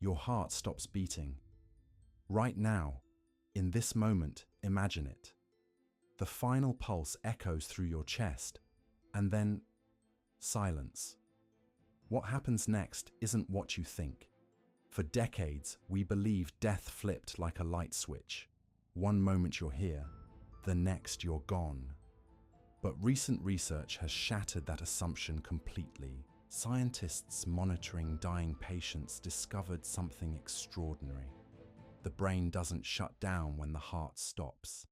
Your heart stops beating. Right now, in this moment, imagine it. The final pulse echoes through your chest, and then silence. What happens next isn't what you think. For decades, we believed death flipped like a light switch. One moment you're here, the next you're gone. But recent research has shattered that assumption completely. Scientists monitoring dying patients discovered something extraordinary. The brain doesn't shut down when the heart stops.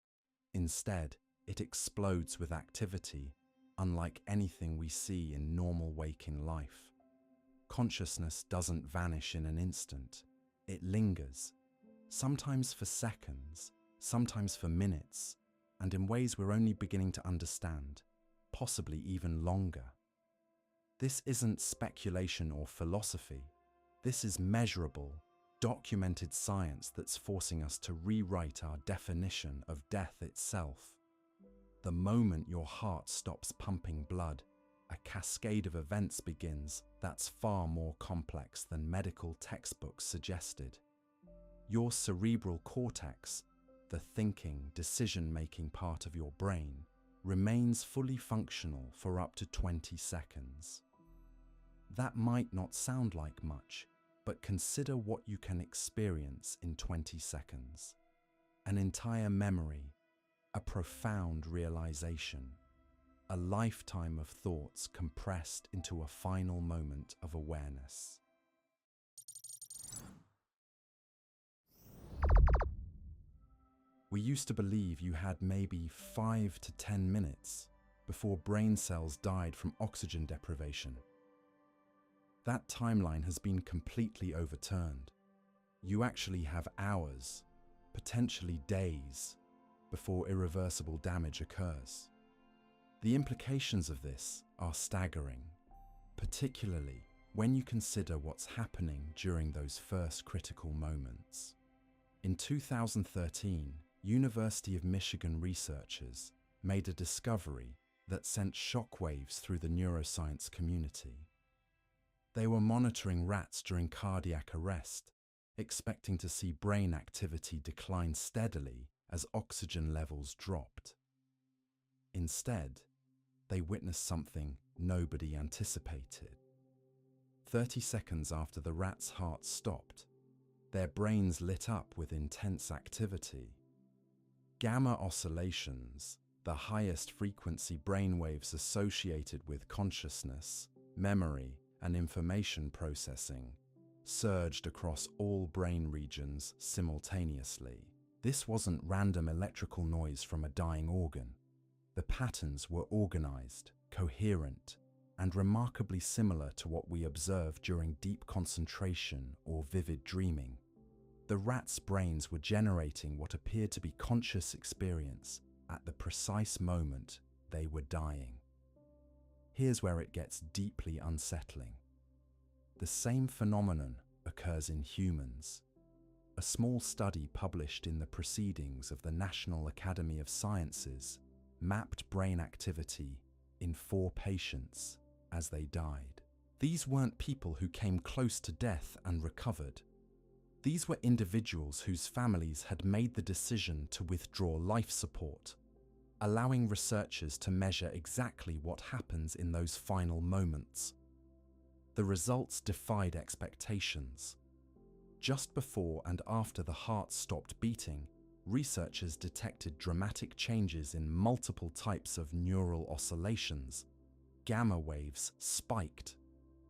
Instead, it explodes with activity, unlike anything we see in normal waking life. Consciousness doesn't vanish in an instant. It lingers, sometimes for seconds, sometimes for minutes, and in ways we're only beginning to understand, possibly even longer. This isn't speculation or philosophy. This is measurable, documented science that's forcing us to rewrite our definition of death itself. The moment your heart stops pumping blood, a cascade of events begins that's far more complex than medical textbooks suggested. Your cerebral cortex, the thinking, decision-making part of your brain, remains fully functional for up to 20 seconds. That might not sound like much, but consider what you can experience in 20 seconds. An entire memory, a profound realization, a lifetime of thoughts compressed into a final moment of awareness. We used to believe you had maybe 5 to 10 minutes before brain cells died from oxygen deprivation. That timeline has been completely overturned. You actually have hours, potentially days, before irreversible damage occurs. The implications of this are staggering, particularly when you consider what's happening during those first critical moments. In 2013, University of Michigan researchers made a discovery that sent shockwaves through the neuroscience community. They were monitoring rats during cardiac arrest, expecting to see brain activity decline steadily as oxygen levels dropped. Instead, they witnessed something nobody anticipated. 30 seconds after the rat's heart stopped, their brains lit up with intense activity. Gamma oscillations, the highest frequency brainwaves associated with consciousness, memory, and information processing, surged across all brain regions simultaneously. This wasn't random electrical noise from a dying organ. The patterns were organized, coherent, and remarkably similar to what we observe during deep concentration or vivid dreaming. The rats' brains were generating what appeared to be conscious experience at the precise moment they were dying. Here's where it gets deeply unsettling. The same phenomenon occurs in humans. A small study published in the Proceedings of the National Academy of Sciences mapped brain activity in 4 patients as they died. These weren't people who came close to death and recovered. These were individuals whose families had made the decision to withdraw life support, allowing researchers to measure exactly what happens in those final moments. The results defied expectations. Just before and after the heart stopped beating, researchers detected dramatic changes in multiple types of neural oscillations. Gamma waves spiked,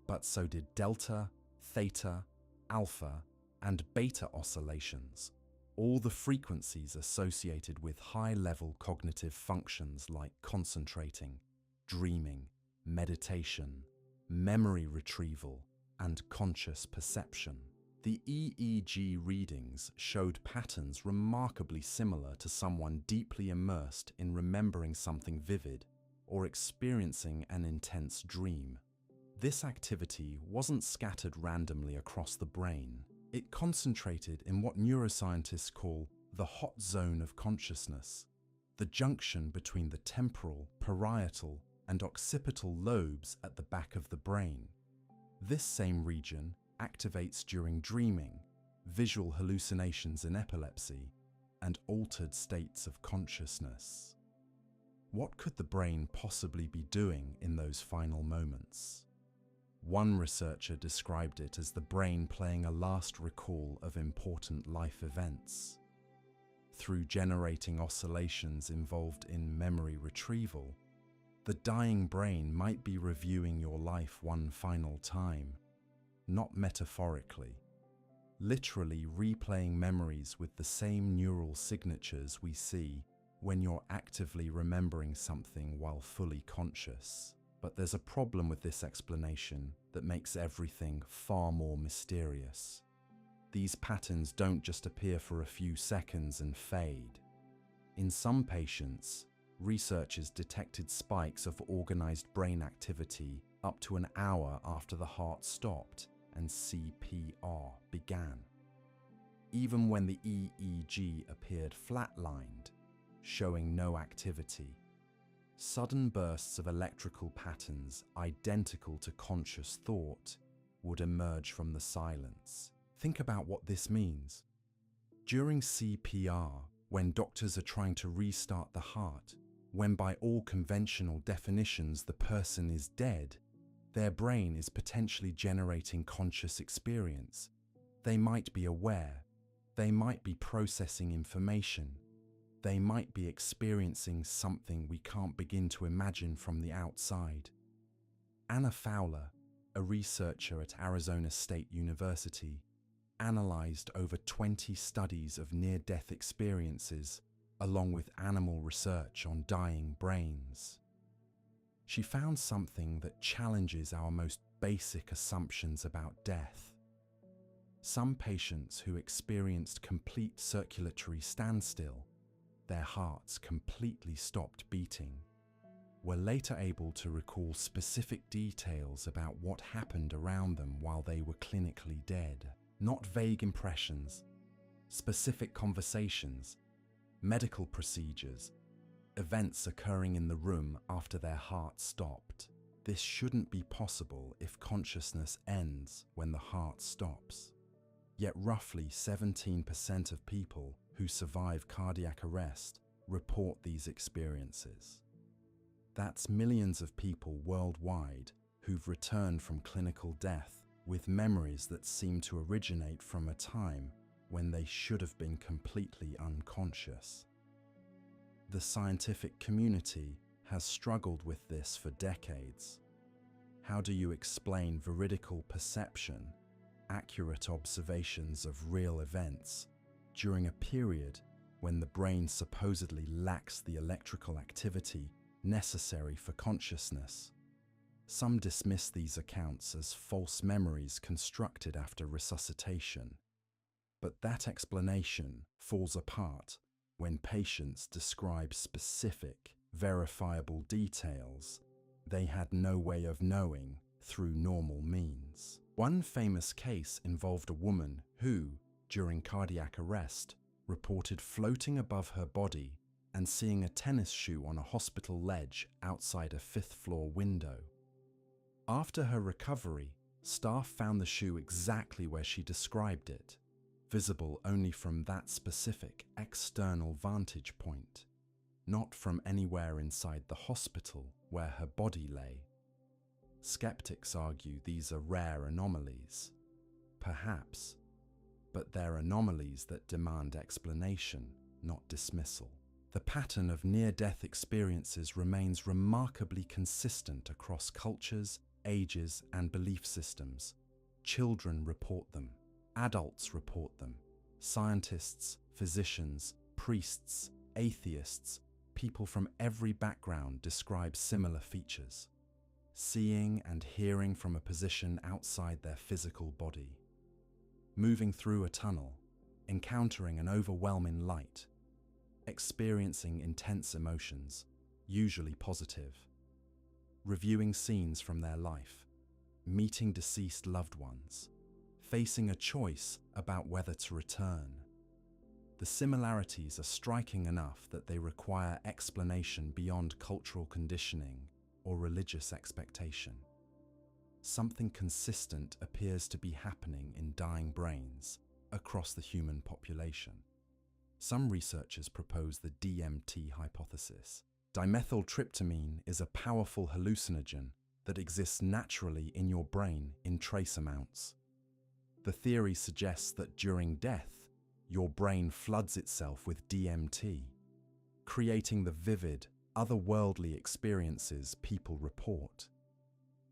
but so did delta, theta, alpha, and beta oscillations, all the frequencies associated with high-level cognitive functions like concentrating, dreaming, meditation, memory retrieval, and conscious perception. The EEG readings showed patterns remarkably similar to someone deeply immersed in remembering something vivid or experiencing an intense dream. This activity wasn't scattered randomly across the brain. It concentrated in what neuroscientists call the hot zone of consciousness, the junction between the temporal, parietal, and occipital lobes at the back of the brain. This same region activates during dreaming, visual hallucinations in epilepsy, and altered states of consciousness. What could the brain possibly be doing in those final moments? One researcher described it as the brain playing a last recall of important life events. Through generating oscillations involved in memory retrieval, the dying brain might be reviewing your life one final time, not metaphorically, literally replaying memories with the same neural signatures we see when you're actively remembering something while fully conscious. But there's a problem with this explanation that makes everything far more mysterious. These patterns don't just appear for a few seconds and fade. In some patients, researchers detected spikes of organized brain activity up to an hour after the heart stopped and CPR began. Even when the EEG appeared flatlined, showing no activity, sudden bursts of electrical patterns identical to conscious thought would emerge from the silence. Think about what this means. During CPR, when doctors are trying to restart the heart, when by all conventional definitions the person is dead, their brain is potentially generating conscious experience. They might be aware, they might be processing information, they might be experiencing something we can't begin to imagine from the outside. Anna Fowler, a researcher at Arizona State University, analyzed over 20 studies of near-death experiences along with animal research on dying brains. She found something that challenges our most basic assumptions about death. Some patients who experienced complete circulatory standstill, their hearts completely stopped beating, were later able to recall specific details about what happened around them while they were clinically dead. Not vague impressions, specific conversations, medical procedures, events occurring in the room after their heart stopped. This shouldn't be possible if consciousness ends when the heart stops. Yet roughly 17% of people who survive cardiac arrest report these experiences. That's millions of people worldwide who've returned from clinical death with memories that seem to originate from a time when they should have been completely unconscious. The scientific community has struggled with this for decades. How do you explain veridical perception, accurate observations of real events, during a period when the brain supposedly lacks the electrical activity necessary for consciousness? Some dismiss these accounts as false memories constructed after resuscitation. But that explanation falls apart when patients describe specific, verifiable details they had no way of knowing through normal means. One famous case involved a woman who, during cardiac arrest, reported floating above her body and seeing a tennis shoe on a hospital ledge outside a fifth-floor window. After her recovery, staff found the shoe exactly where she described it, visible only from that specific external vantage point, not from anywhere inside the hospital where her body lay. Skeptics argue these are rare anomalies. Perhaps, but they're anomalies that demand explanation, not dismissal. The pattern of near-death experiences remains remarkably consistent across cultures, ages, and belief systems. Children report them. Adults report them. Scientists, physicians, priests, atheists, people from every background describe similar features. Seeing and hearing from a position outside their physical body. Moving through a tunnel, encountering an overwhelming light. Experiencing intense emotions, usually positive. Reviewing scenes from their life, meeting deceased loved ones, facing a choice about whether to return. The similarities are striking enough that they require explanation beyond cultural conditioning or religious expectation. something consistent appears to be happening in dying brains across the human population. Some researchers propose the DMT hypothesis. Dimethyltryptamine is a powerful hallucinogen that exists naturally in your brain in trace amounts. The theory suggests that during death, your brain floods itself with DMT, creating the vivid, otherworldly experiences people report.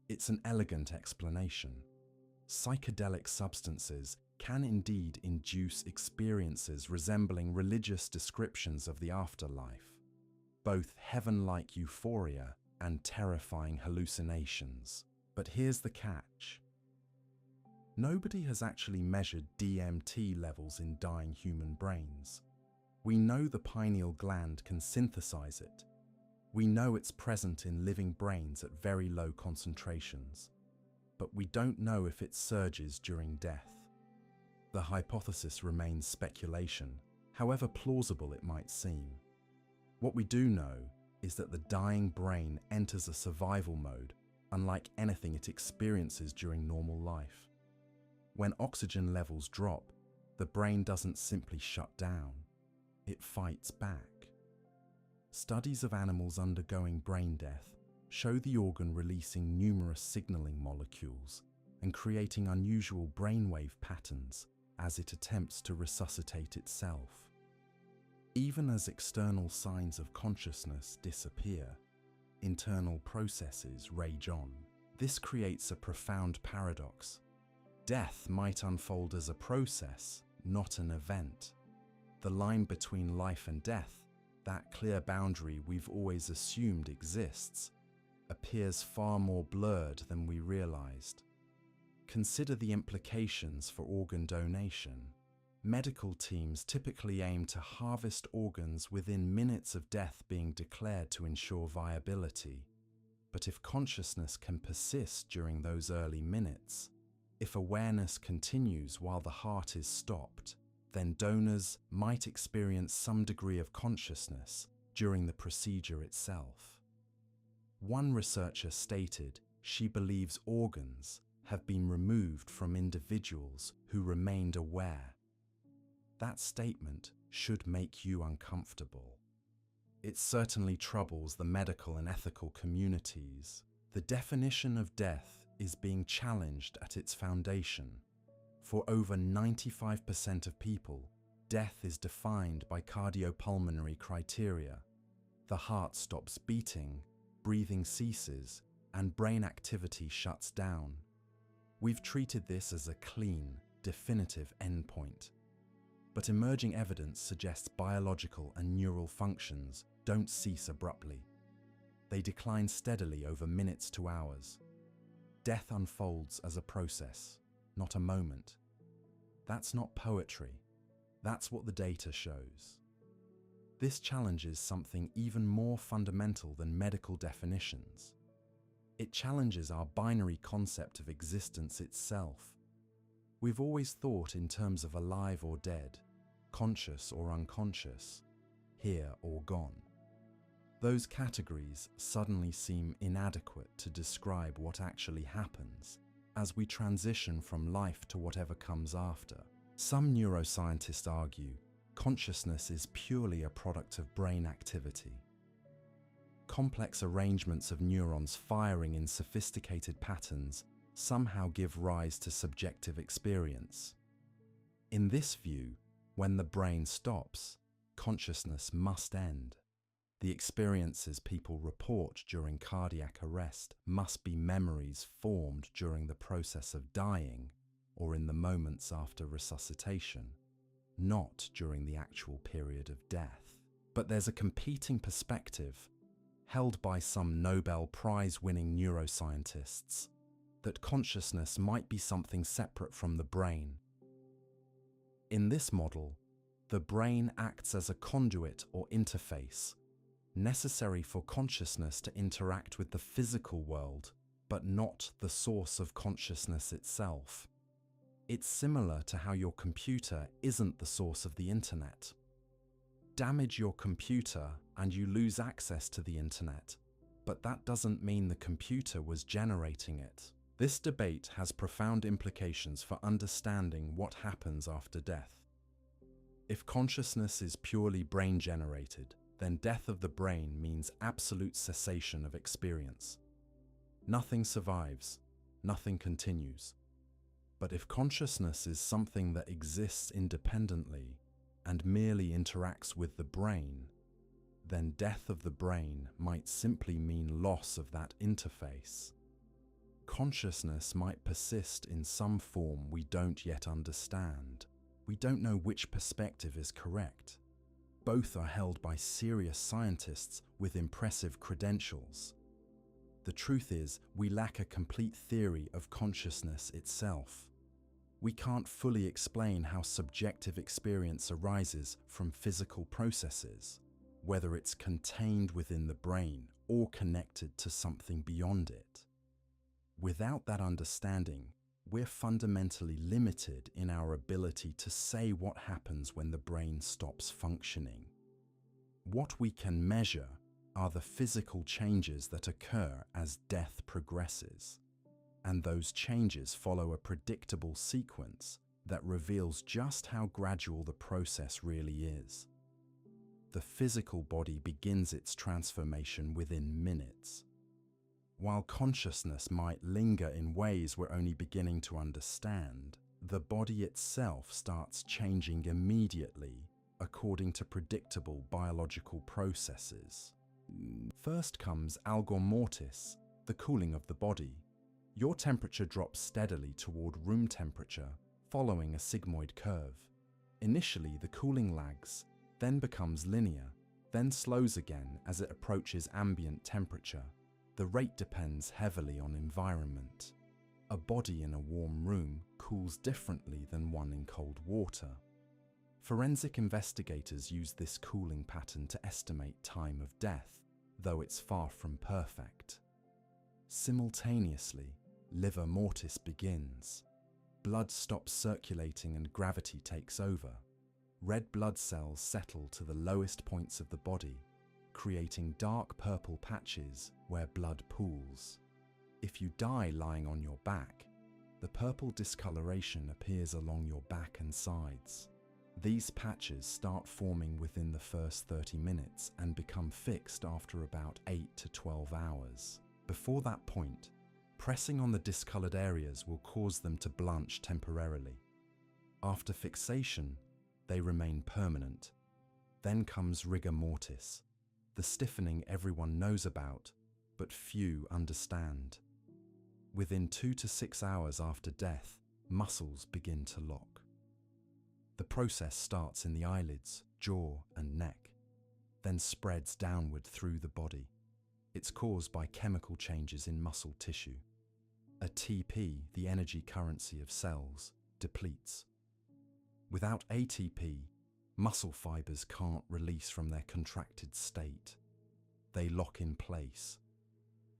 It's an elegant explanation. Psychedelic substances can indeed induce experiences resembling religious descriptions of the afterlife, both heaven-like euphoria and terrifying hallucinations. But here's the catch. Nobody has actually measured DMT levels in dying human brains. We know the pineal gland can synthesize it. We know it's present in living brains at very low concentrations, but we don't know if it surges during death. The hypothesis remains speculation, however plausible it might seem. What we do know is that the dying brain enters a survival mode, unlike anything it experiences during normal life. When oxygen levels drop, the brain doesn't simply shut down, it fights back. Studies of animals undergoing brain death show the organ releasing numerous signaling molecules and creating unusual brainwave patterns as it attempts to resuscitate itself. Even as external signs of consciousness disappear, internal processes rage on. This creates a profound paradox. Death might unfold as a process, not an event. The line between life and death, that clear boundary we've always assumed exists, appears far more blurred than we realized. Consider the implications for organ donation. Medical teams typically aim to harvest organs within minutes of death being declared to ensure viability. But if consciousness can persist during those early minutes, if awareness continues while the heart is stopped, then donors might experience some degree of consciousness during the procedure itself. One researcher stated she believes organs have been removed from individuals who remained aware. That statement should make you uncomfortable. It certainly troubles the medical and ethical communities. The definition of death is being challenged at its foundation. For over 95% of people, death is defined by cardiopulmonary criteria. The heart stops beating, breathing ceases, and brain activity shuts down. We've treated this as a clean, definitive endpoint. But emerging evidence suggests biological and neural functions don't cease abruptly. They decline steadily over minutes to hours. Death unfolds as a process, not a moment. That's not poetry. That's what the data shows. This challenges something even more fundamental than medical definitions. It challenges our binary concept of existence itself. We've always thought in terms of alive or dead, conscious or unconscious, here or gone. Those categories suddenly seem inadequate to describe what actually happens as we transition from life to whatever comes after. Some neuroscientists argue consciousness is purely a product of brain activity. Complex arrangements of neurons firing in sophisticated patterns somehow give rise to subjective experience. In this view, when the brain stops, consciousness must end. The experiences people report during cardiac arrest must be memories formed during the process of dying or in the moments after resuscitation, not during the actual period of death. But there's a competing perspective, held by some Nobel Prize-winning neuroscientists, that consciousness might be something separate from the brain. In this model, the brain acts as a conduit or interface, necessary for consciousness to interact with the physical world, but not the source of consciousness itself. It's similar to how your computer isn't the source of the internet. Damage your computer and you lose access to the internet, but that doesn't mean the computer was generating it. This debate has profound implications for understanding what happens after death. If consciousness is purely brain-generated, then death of the brain means absolute cessation of experience. Nothing survives, nothing continues. But if consciousness is something that exists independently and merely interacts with the brain, then death of the brain might simply mean loss of that interface. Consciousness might persist in some form we don't yet understand. We don't know which perspective is correct. Both are held by serious scientists with impressive credentials. The truth is, we lack a complete theory of consciousness itself. We can't fully explain how subjective experience arises from physical processes, whether it's contained within the brain or connected to something beyond it. Without that understanding, we're fundamentally limited in our ability to say what happens when the brain stops functioning. What we can measure are the physical changes that occur as death progresses, and those changes follow a predictable sequence that reveals just how gradual the process really is. The physical body begins its transformation within minutes, while consciousness might linger in ways we're only beginning to understand. The body itself starts changing immediately according to predictable biological processes. First comes algor mortis, the cooling of the body. Your temperature drops steadily toward room temperature, following a sigmoid curve. Initially, the cooling lags, then becomes linear, then slows again as it approaches ambient temperature. The rate depends heavily on environment. A body in a warm room cools differently than one in cold water. Forensic investigators use this cooling pattern to estimate time of death, though it's far from perfect. Simultaneously, livor mortis begins. Blood stops circulating and gravity takes over. Red blood cells settle to the lowest points of the body, creating dark purple patches where blood pools. If you die lying on your back, the purple discoloration appears along your back and sides. These patches start forming within the first 30 minutes and become fixed after about 8 to 12 hours. Before that point, pressing on the discolored areas will cause them to blanch temporarily. After fixation, they remain permanent. Then comes rigor mortis, the stiffening everyone knows about, but few understand. Within 2 to 6 hours after death, muscles begin to lock. The process starts in the eyelids, jaw, and neck, then spreads downward through the body. It's caused by chemical changes in muscle tissue. ATP, the energy currency of cells, depletes. Without ATP, muscle fibers can't release from their contracted state. They lock in place.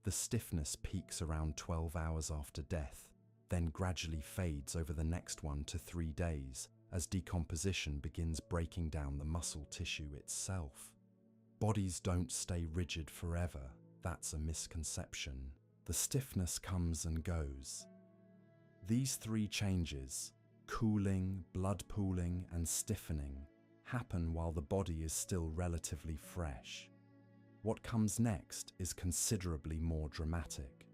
The stiffness peaks around 12 hours after death, then gradually fades over the next 1 to 3 days as decomposition begins breaking down the muscle tissue itself. Bodies don't stay rigid forever. That's a misconception. The stiffness comes and goes. These 3 changes, cooling, blood pooling, and stiffening, happen while the body is still relatively fresh. What comes next is considerably more dramatic.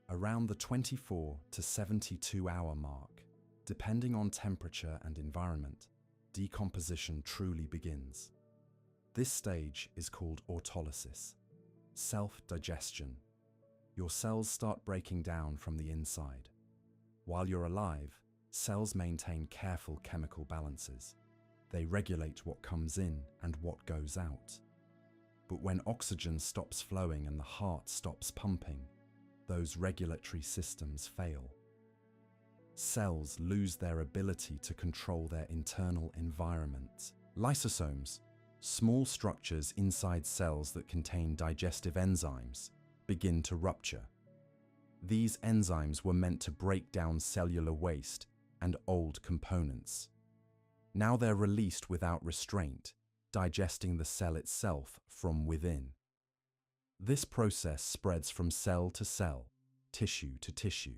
Around the 24 to 72 hour mark, depending on temperature and environment, decomposition truly begins. This stage is called autolysis, self-digestion. Your cells start breaking down from the inside. While you're alive, cells maintain careful chemical balances. They regulate what comes in and what goes out. But when oxygen stops flowing and the heart stops pumping, those regulatory systems fail. Cells lose their ability to control their internal environment. Lysosomes, small structures inside cells that contain digestive enzymes, begin to rupture. These enzymes were meant to break down cellular waste and old components. Now they're released without restraint, digesting the cell itself from within. This process spreads from cell to cell, tissue to tissue.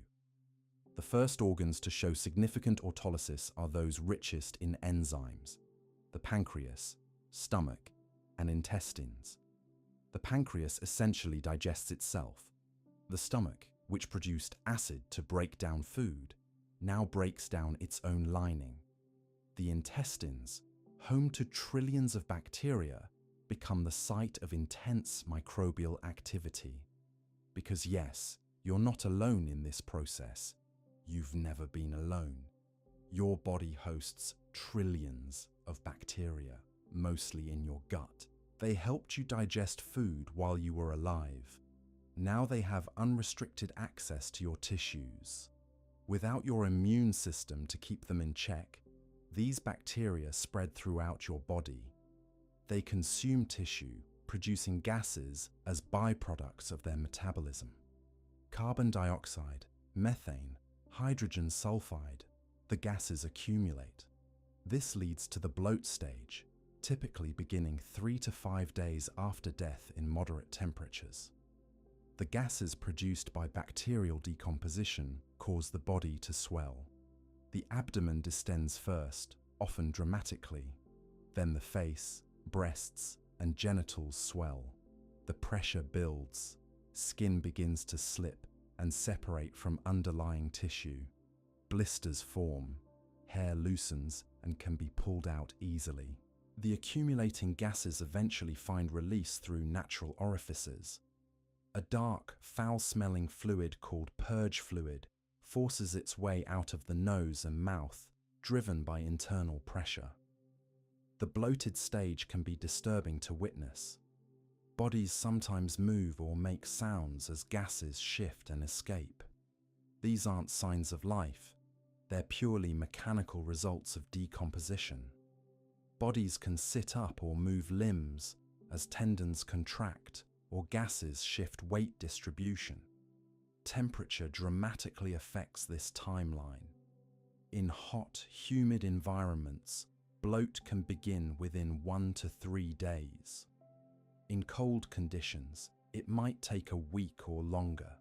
The first organs to show significant autolysis are those richest in enzymes: the pancreas, stomach, and intestines. The pancreas essentially digests itself. The stomach, which produced acid to break down food, now breaks down its own lining. The intestines, home to trillions of bacteria, become the site of intense microbial activity. Because yes, you're not alone in this process. You've never been alone. Your body hosts trillions of bacteria, mostly in your gut. They helped you digest food while you were alive. Now they have unrestricted access to your tissues. Without your immune system to keep them in check, these bacteria spread throughout your body. They consume tissue, producing gases as byproducts of their metabolism. Carbon dioxide, methane, hydrogen sulfide, the gases accumulate. This leads to the bloat stage, typically beginning 3 to 5 days after death in moderate temperatures. The gases produced by bacterial decomposition cause the body to swell. The abdomen distends first, often dramatically. Then the face, breasts, and genitals swell. The pressure builds. Skin begins to slip and separate from underlying tissue. Blisters form. Hair loosens and can be pulled out easily. The accumulating gases eventually find release through natural orifices. A dark, foul-smelling fluid called purge fluid forces its way out of the nose and mouth, driven by internal pressure. The bloated stage can be disturbing to witness. Bodies sometimes move or make sounds as gases shift and escape. These aren't signs of life. They're purely mechanical results of decomposition. Bodies can sit up or move limbs as tendons contract or gases shift weight distribution. Temperature dramatically affects this timeline. In hot, humid environments, bloat can begin within 1 to 3 days. In cold conditions, it might take a week or longer.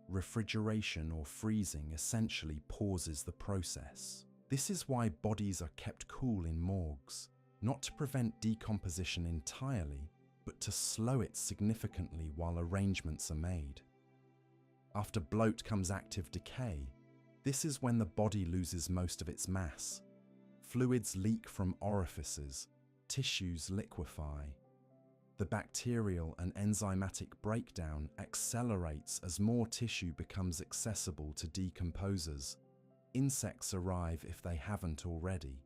Refrigeration or freezing essentially pauses the process. This is why bodies are kept cool in morgues, not to prevent decomposition entirely, but to slow it significantly while arrangements are made. After bloat comes active decay. This is when the body loses most of its mass. Fluids leak from orifices, tissues liquefy. The bacterial and enzymatic breakdown accelerates as more tissue becomes accessible to decomposers. Insects arrive if they haven't already.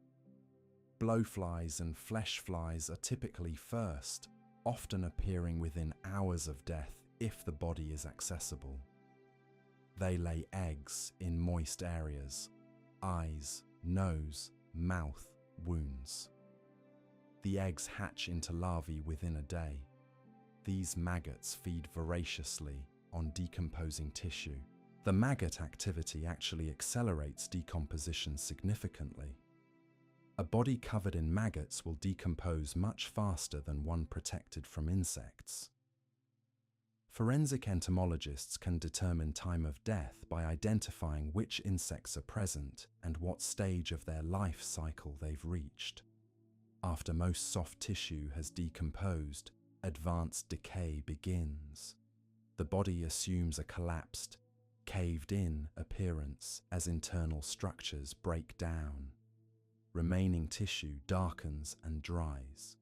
Blowflies and flesh flies are typically first, often appearing within hours of death if the body is accessible. They lay eggs in moist areas: eyes, nose, mouth, wounds. The eggs hatch into larvae within a day. These maggots feed voraciously on decomposing tissue. The maggot activity actually accelerates decomposition significantly. A body covered in maggots will decompose much faster than one protected from insects. Forensic entomologists can determine time of death by identifying which insects are present and what stage of their life cycle they've reached. After most soft tissue has decomposed, advanced decay begins. The body assumes a collapsed, caved-in appearance as internal structures break down. Remaining tissue darkens and dries.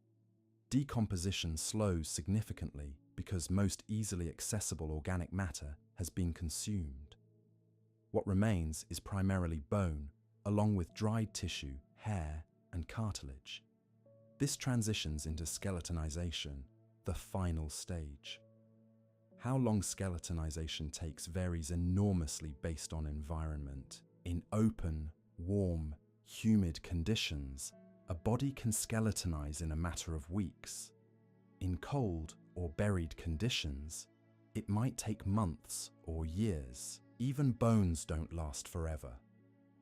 Decomposition slows significantly because most easily accessible organic matter has been consumed. What remains is primarily bone, along with dried tissue, hair, and cartilage. This transitions into skeletonization, the final stage. How long skeletonization takes varies enormously based on environment. In open, warm, humid conditions, a body can skeletonize in a matter of weeks. In cold or buried conditions, it might take months or years. Even bones don't last forever.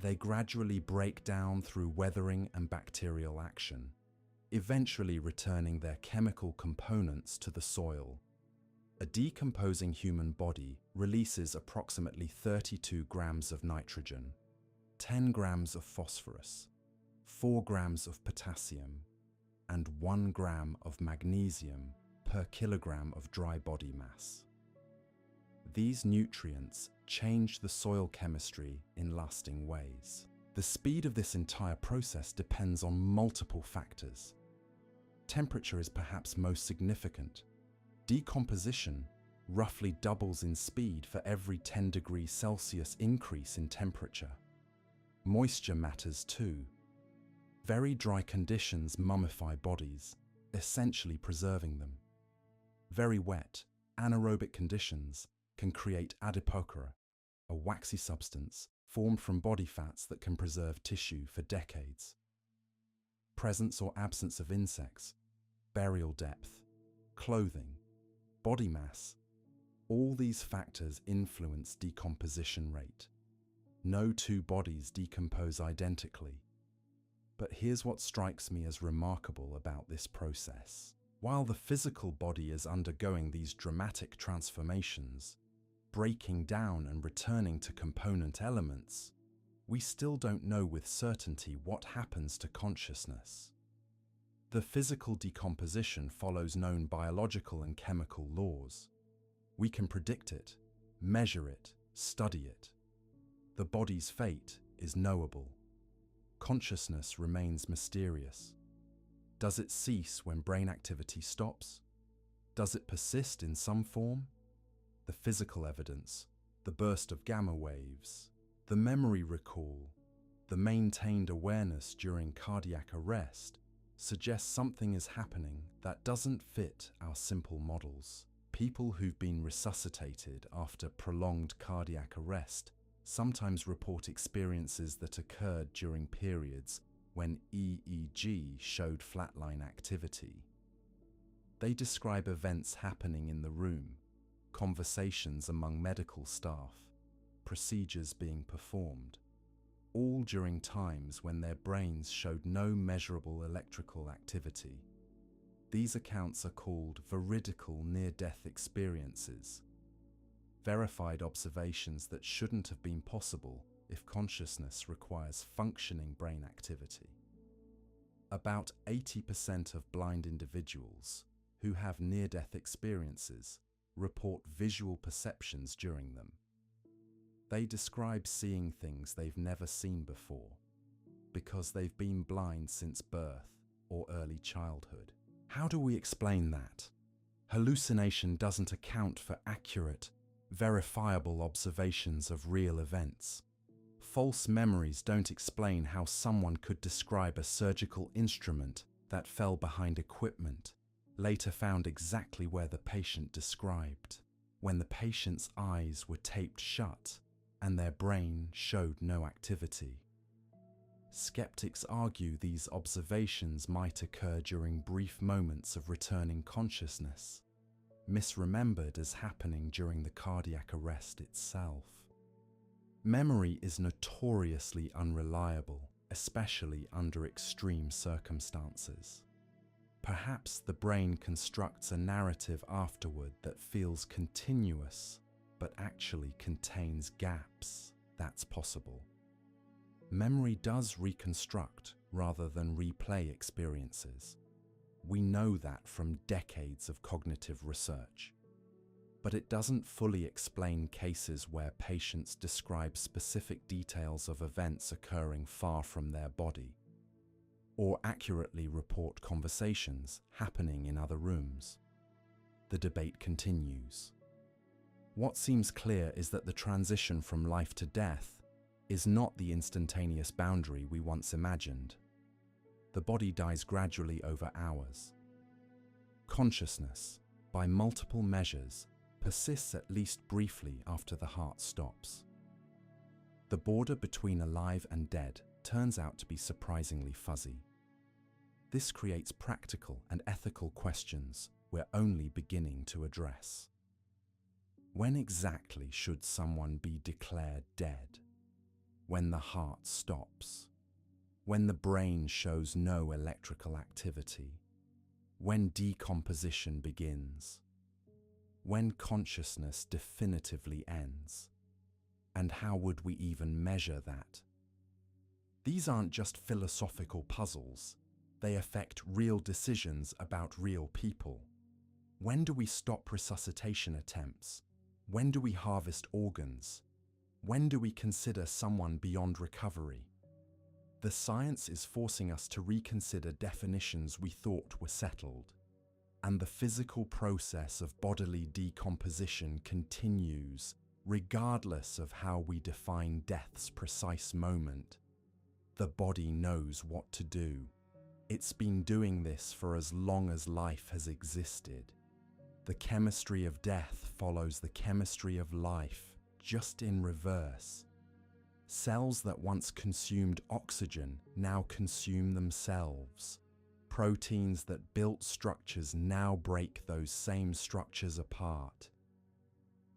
They gradually break down through weathering and bacterial action, eventually returning their chemical components to the soil. A decomposing human body releases approximately 32 grams of nitrogen, 10 grams of phosphorus, 4 grams of potassium, and 1 gram of magnesium per kilogram of dry body mass. These nutrients change the soil chemistry in lasting ways. The speed of this entire process depends on multiple factors. Temperature is perhaps most significant. Decomposition roughly doubles in speed for every 10 degrees Celsius increase in temperature. Moisture matters too. Very dry conditions mummify bodies, essentially preserving them. Very wet, anaerobic conditions can create adipocere, a waxy substance formed from body fats that can preserve tissue for decades. Presence or absence of insects, burial depth, clothing, body mass, all these factors influence decomposition rate. No two bodies decompose identically. But here's what strikes me as remarkable about this process. While the physical body is undergoing these dramatic transformations, breaking down and returning to component elements, we still don't know with certainty what happens to consciousness. The physical decomposition follows known biological and chemical laws. We can predict it, measure it, study it. The body's fate is knowable. Consciousness remains mysterious. Does it cease when brain activity stops? Does it persist in some form? The physical evidence, the burst of gamma waves, the memory recall, the maintained awareness during cardiac arrest suggests something is happening that doesn't fit our simple models. People who've been resuscitated after prolonged cardiac arrest sometimes report experiences that occurred during periods when EEG showed flatline activity. They describe events happening in the room, conversations among medical staff, procedures being performed, all during times when their brains showed no measurable electrical activity. These accounts are called veridical near-death experiences, verified observations that shouldn't have been possible if consciousness requires functioning brain activity. About 80% of blind individuals who have near-death experiences report visual perceptions during them. They describe seeing things they've never seen before because they've been blind since birth or early childhood. How do we explain that? Hallucination doesn't account for accurate, verifiable observations of real events. False memories don't explain how someone could describe a surgical instrument that fell behind equipment, later found exactly where the patient described, when the patient's eyes were taped shut and their brain showed no activity. Skeptics argue these observations might occur during brief moments of returning consciousness, misremembered as happening during the cardiac arrest itself. Memory is notoriously unreliable, especially under extreme circumstances. Perhaps the brain constructs a narrative afterward that feels continuous, but actually contains gaps. That's possible. Memory does reconstruct rather than replay experiences. We know that from decades of cognitive research. But it doesn't fully explain cases where patients describe specific details of events occurring far from their body, or accurately report conversations happening in other rooms. The debate continues. What seems clear is that the transition from life to death is not the instantaneous boundary we once imagined. The body dies gradually over hours. Consciousness, by multiple measures, persists at least briefly after the heart stops. The border between alive and dead turns out to be surprisingly fuzzy. This creates practical and ethical questions we're only beginning to address. When exactly should someone be declared dead? When the heart stops? When the brain shows no electrical activity? When decomposition begins? when consciousness definitively ends. And how would we even measure that? These aren't just philosophical puzzles. They affect real decisions about real people. When do we stop resuscitation attempts? When do we harvest organs? When do we consider someone beyond recovery? The science is forcing us to reconsider definitions we thought were settled. And the physical process of bodily decomposition continues, regardless of how we define death's precise moment. The body knows what to do. It's been doing this for as long as life has existed. The chemistry of death follows the chemistry of life, just in reverse. Cells that once consumed oxygen now consume themselves. Proteins that built structures now break those same structures apart.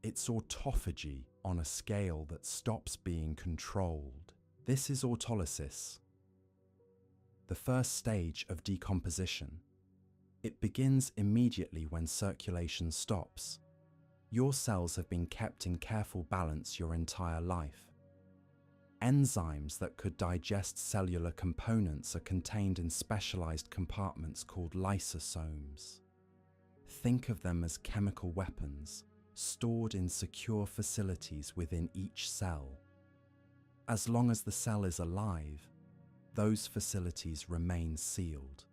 It's autophagy on a scale that stops being controlled. This is autolysis, the first stage of decomposition. It begins immediately when circulation stops. Your cells have been kept in careful balance your entire life. Enzymes that could digest cellular components are contained in specialized compartments called lysosomes. Think of them as chemical weapons, stored in secure facilities within each cell. As long as the cell is alive, those facilities remain sealed.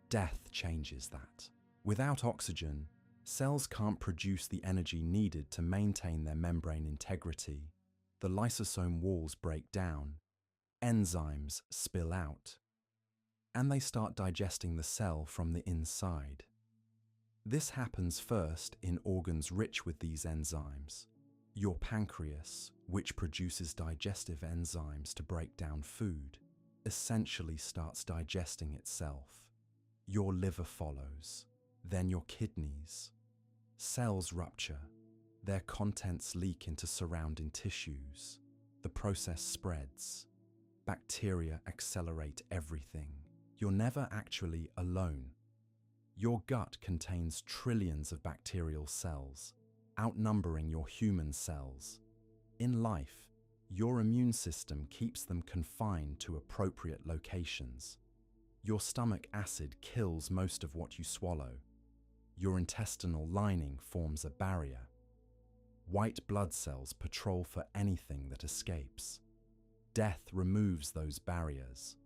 Death changes that. Without oxygen, cells can't produce the energy needed to maintain their membrane integrity. The lysosome walls break down, enzymes spill out, and they start digesting the cell from the inside. This happens first in organs rich with these enzymes. Your pancreas, which produces digestive enzymes to break down food, essentially starts digesting itself. Your liver follows, then your kidneys. Cells rupture. Their contents leak into surrounding tissues. The process spreads. Bacteria accelerate everything. You're never actually alone. Your gut contains trillions of bacterial cells, outnumbering your human cells. In life, your immune system keeps them confined to appropriate locations. Your stomach acid kills most of what you swallow. Your intestinal lining forms a barrier. White blood cells patrol for anything that escapes. Death removes those barriers.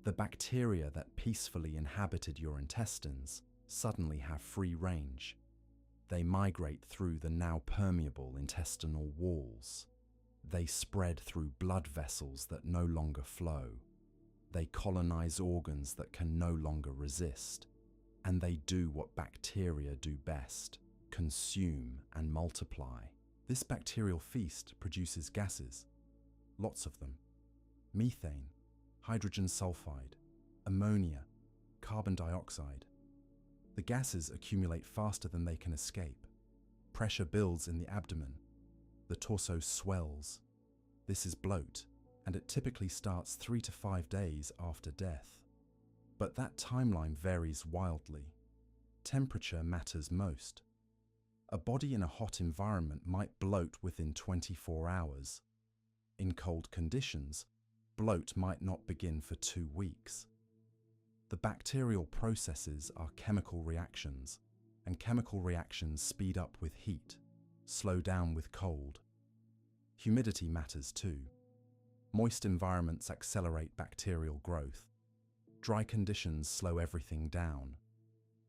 The bacteria that peacefully inhabited your intestines suddenly have free range. They migrate through the now permeable intestinal walls. They spread through blood vessels that no longer flow. They colonize organs that can no longer resist. And they do what bacteria do best: consume and multiply. This bacterial feast produces gases, lots of them. Methane, hydrogen sulfide, ammonia, carbon dioxide. The gases accumulate faster than they can escape. Pressure builds in the abdomen. The torso swells. This is bloat, and it typically starts 3 to 5 days after death. But that timeline varies wildly. Temperature matters most. A body in a hot environment might bloat within 24 hours. In cold conditions, bloat might not begin for 2 weeks. The bacterial processes are chemical reactions, and chemical reactions speed up with heat, slow down with cold. Humidity matters too. Moist environments accelerate bacterial growth. Dry conditions slow everything down.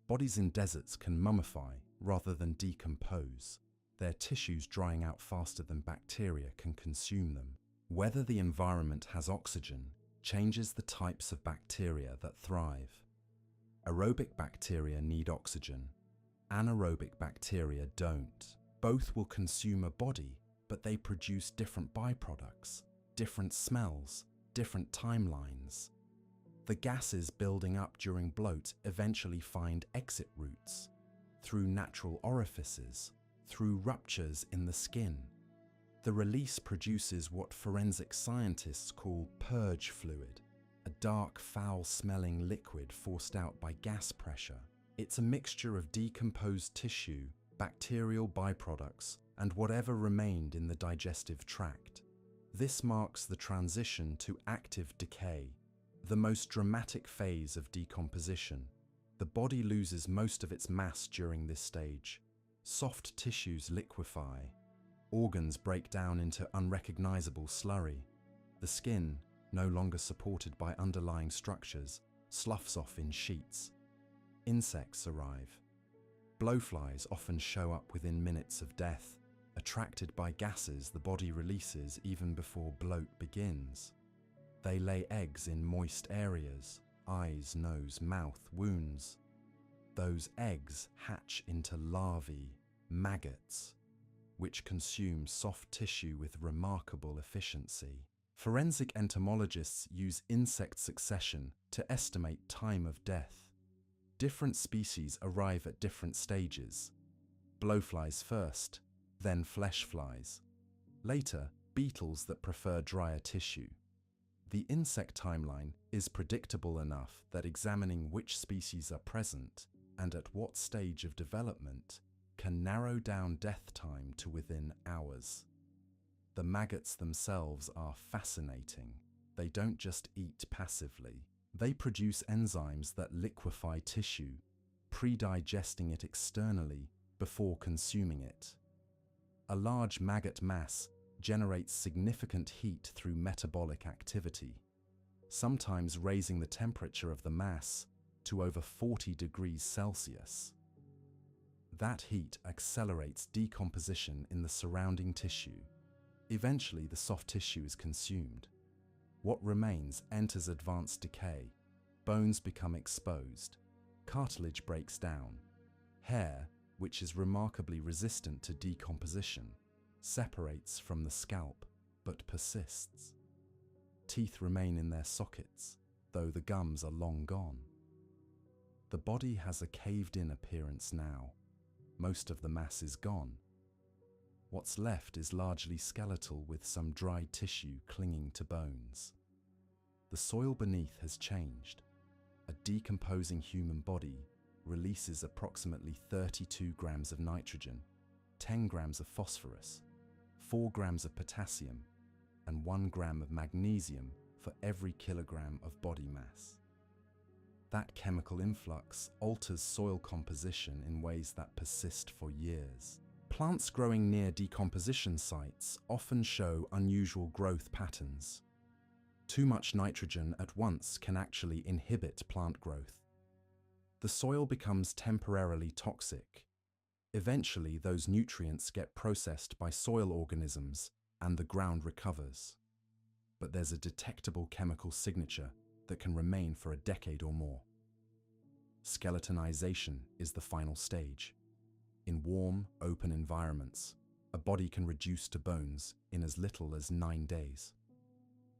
Bodies in deserts can mummify rather than decompose, their tissues drying out faster than bacteria can consume them. Whether the environment has oxygen changes the types of bacteria that thrive. Aerobic bacteria need oxygen. Anaerobic bacteria don't. Both will consume a body, but they produce different byproducts, different smells, different timelines. The gases building up during bloat eventually find exit routes, through natural orifices, through ruptures in the skin. The release produces what forensic scientists call purge fluid, a dark, foul-smelling liquid forced out by gas pressure. It's a mixture of decomposed tissue, bacterial byproducts, and whatever remained in the digestive tract. This marks the transition to active decay, the most dramatic phase of decomposition. The body loses most of its mass during this stage. Soft tissues liquefy. Organs break down into unrecognizable slurry. The skin, no longer supported by underlying structures, sloughs off in sheets. Insects arrive. Blowflies often show up within minutes of death, attracted by gases the body releases even before bloat begins. They lay eggs in moist areas, eyes, nose, mouth, wounds. Those eggs hatch into larvae, maggots, which consume soft tissue with remarkable efficiency. Forensic entomologists use insect succession to estimate time of death. Different species arrive at different stages. Blowflies first, then flesh flies. Later, beetles that prefer drier tissue. The insect timeline is predictable enough that examining which species are present and at what stage of development can narrow down death time to within hours. The maggots themselves are fascinating. They don't just eat passively. They produce enzymes that liquefy tissue, pre-digesting it externally before consuming it. A large maggot mass generates significant heat through metabolic activity, sometimes raising the temperature of the mass to over 40 degrees Celsius. That heat accelerates decomposition in the surrounding tissue. Eventually, the soft tissue is consumed. What remains enters advanced decay. Bones become exposed. Cartilage breaks down. Hair, which is remarkably resistant to decomposition, separates from the scalp but persists. Teeth remain in their sockets, though the gums are long gone. The body has a caved-in appearance now. Most of the mass is gone. What's left is largely skeletal with some dried tissue clinging to bones. The soil beneath has changed. A decomposing human body releases approximately 32 grams of nitrogen, 10 grams of phosphorus, 4 grams of potassium, and 1 gram of magnesium for every kilogram of body mass. That chemical influx alters soil composition in ways that persist for years. Plants growing near decomposition sites often show unusual growth patterns. Too much nitrogen at once can actually inhibit plant growth. The soil becomes temporarily toxic. Eventually, those nutrients get processed by soil organisms and the ground recovers. But there's a detectable chemical signature that can remain for a decade or more. Skeletonization is the final stage. In warm, open environments, a body can reduce to bones in as little as 9 days.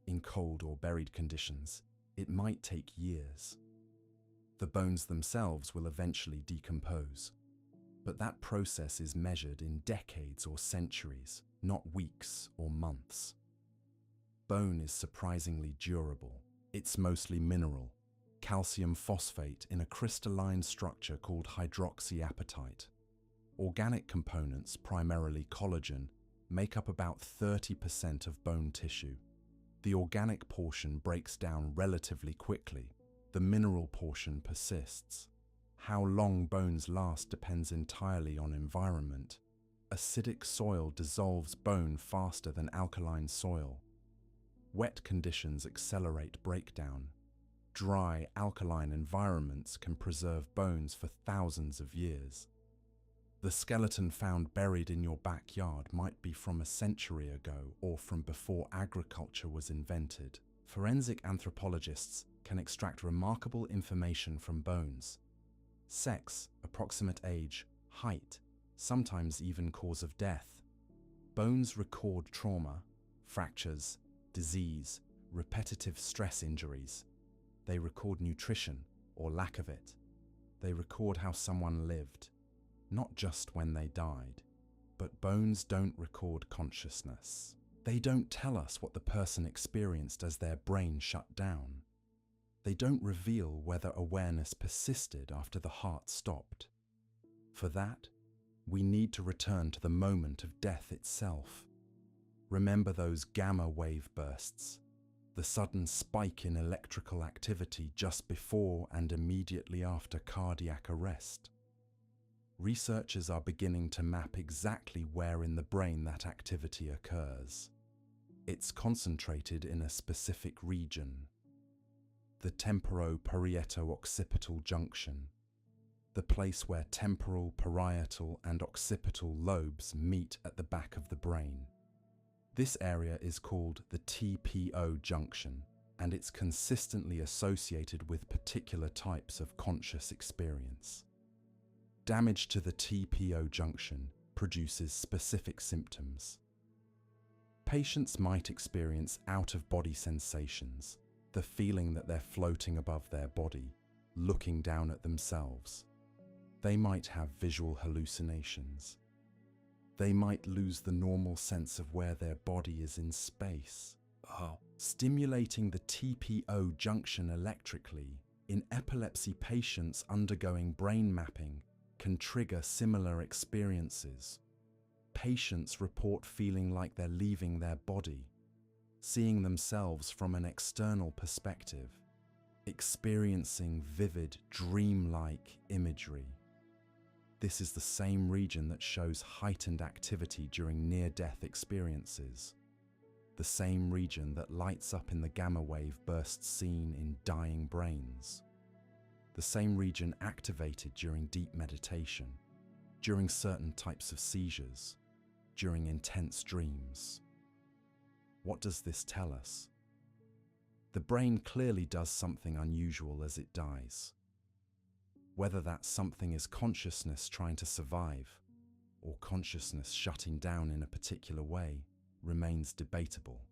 In cold or buried conditions, it might take years. The bones themselves will eventually decompose, but that process is measured in decades or centuries, not weeks or months. Bone is surprisingly durable. It's mostly mineral, calcium phosphate in a crystalline structure called hydroxyapatite. Organic components, primarily collagen, make up about 30% of bone tissue. The organic portion breaks down relatively quickly. The mineral portion persists. How long bones last depends entirely on environment. Acidic soil dissolves bone faster than alkaline soil. Wet conditions accelerate breakdown. Dry, alkaline environments can preserve bones for thousands of years. The skeleton found buried in your backyard might be from a century ago or from before agriculture was invented. Forensic anthropologists can extract remarkable information from bones. Sex, approximate age, height, sometimes even cause of death. Bones record trauma, fractures, disease, repetitive stress injuries. They record nutrition or lack of it. They record how someone lived. Not just when they died. But bones don't record consciousness. They don't tell us what the person experienced as their brain shut down. They don't reveal whether awareness persisted after the heart stopped. For that, we need to return to the moment of death itself. Remember those gamma wave bursts, the sudden spike in electrical activity just before and immediately after cardiac arrest. Researchers are beginning to map exactly where in the brain that activity occurs. It's concentrated in a specific region, the temporoparieto-occipital junction, the place where temporal, parietal, and occipital lobes meet at the back of the brain. This area is called the TPO junction, and it's consistently associated with particular types of conscious experience. Damage to the TPO junction produces specific symptoms. Patients might experience out-of-body sensations, the feeling that they're floating above their body, looking down at themselves. They might have visual hallucinations. They might lose the normal sense of where their body is in space. Stimulating the TPO junction electrically in epilepsy patients undergoing brain mapping can trigger similar experiences. Patients report feeling like they're leaving their body, seeing themselves from an external perspective, experiencing vivid, dreamlike imagery. This is the same region that shows heightened activity during near-death experiences, the same region that lights up in the gamma wave bursts seen in dying brains, the same region activated during deep meditation, during certain types of seizures, during intense dreams. What does this tell us? The brain clearly does something unusual as it dies. Whether that something is consciousness trying to survive, or consciousness shutting down in a particular way, remains debatable.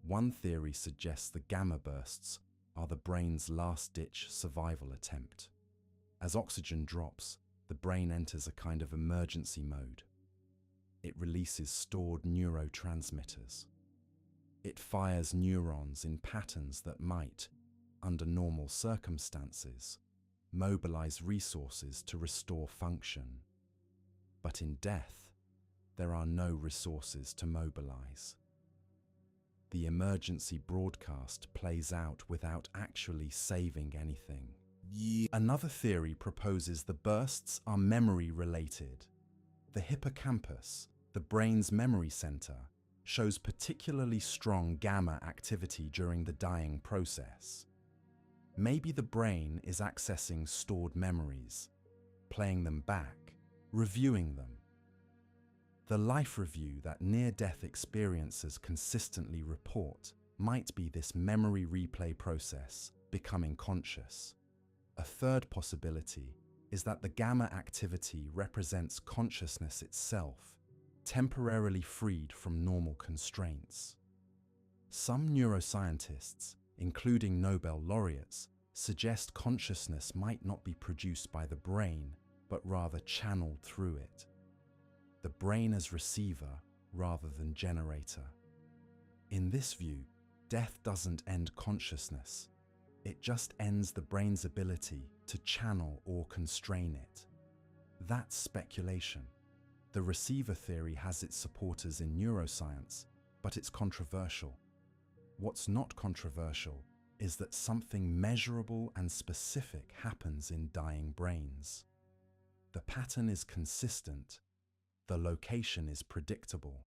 One theory suggests the gamma bursts are the brain's last-ditch survival attempt. As oxygen drops, the brain enters a kind of emergency mode. It releases stored neurotransmitters. It fires neurons in patterns that might, under normal circumstances, mobilize resources to restore function. But in death, there are no resources to mobilize. The emergency broadcast plays out without actually saving anything. Another theory proposes the bursts are memory-related. The hippocampus, the brain's memory center, shows particularly strong gamma activity during the dying process. Maybe the brain is accessing stored memories, playing them back, reviewing them. The life review that near-death experiencers consistently report might be this memory replay process becoming conscious. A third possibility is that the gamma activity represents consciousness itself, temporarily freed from normal constraints. Some neuroscientists, including Nobel laureates, suggest consciousness might not be produced by the brain, but rather channeled through it. The brain as receiver rather than generator. In this view, death doesn't end consciousness. It just ends the brain's ability to channel or constrain it. That's speculation. The receiver theory has its supporters in neuroscience, but it's controversial. What's not controversial is that something measurable and specific happens in dying brains. The pattern is consistent. The location is predictable.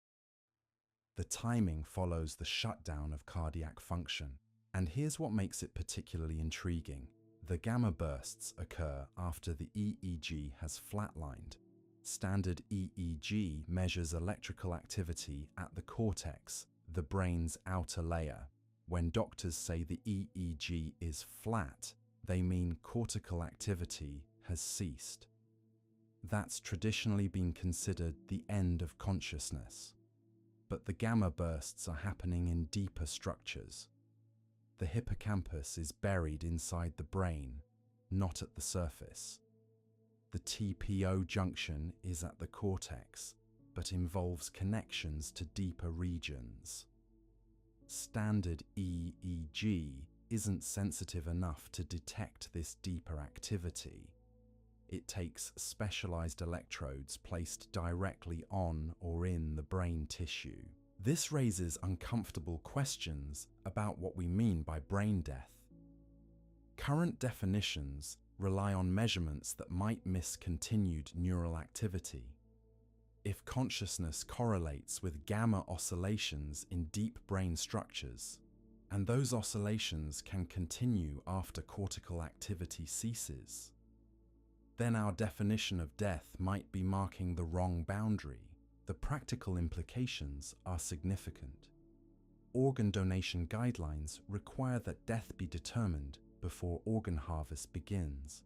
The timing follows the shutdown of cardiac function. And here's what makes it particularly intriguing. The gamma bursts occur after the EEG has flatlined. Standard EEG measures electrical activity at the cortex, the brain's outer layer. When doctors say the EEG is flat, they mean cortical activity has ceased. That's traditionally been considered the end of consciousness. But the gamma bursts are happening in deeper structures. The hippocampus is buried inside the brain, not at the surface. The TPO junction is at the cortex, but involves connections to deeper regions. Standard EEG isn't sensitive enough to detect this deeper activity. It takes specialized electrodes placed directly on or in the brain tissue. This raises uncomfortable questions about what we mean by brain death. Current definitions rely on measurements that might miss continued neural activity. If consciousness correlates with gamma oscillations in deep brain structures, and those oscillations can continue after cortical activity ceases, then our definition of death might be marking the wrong boundary. The practical implications are significant. Organ donation guidelines require that death be determined before organ harvest begins.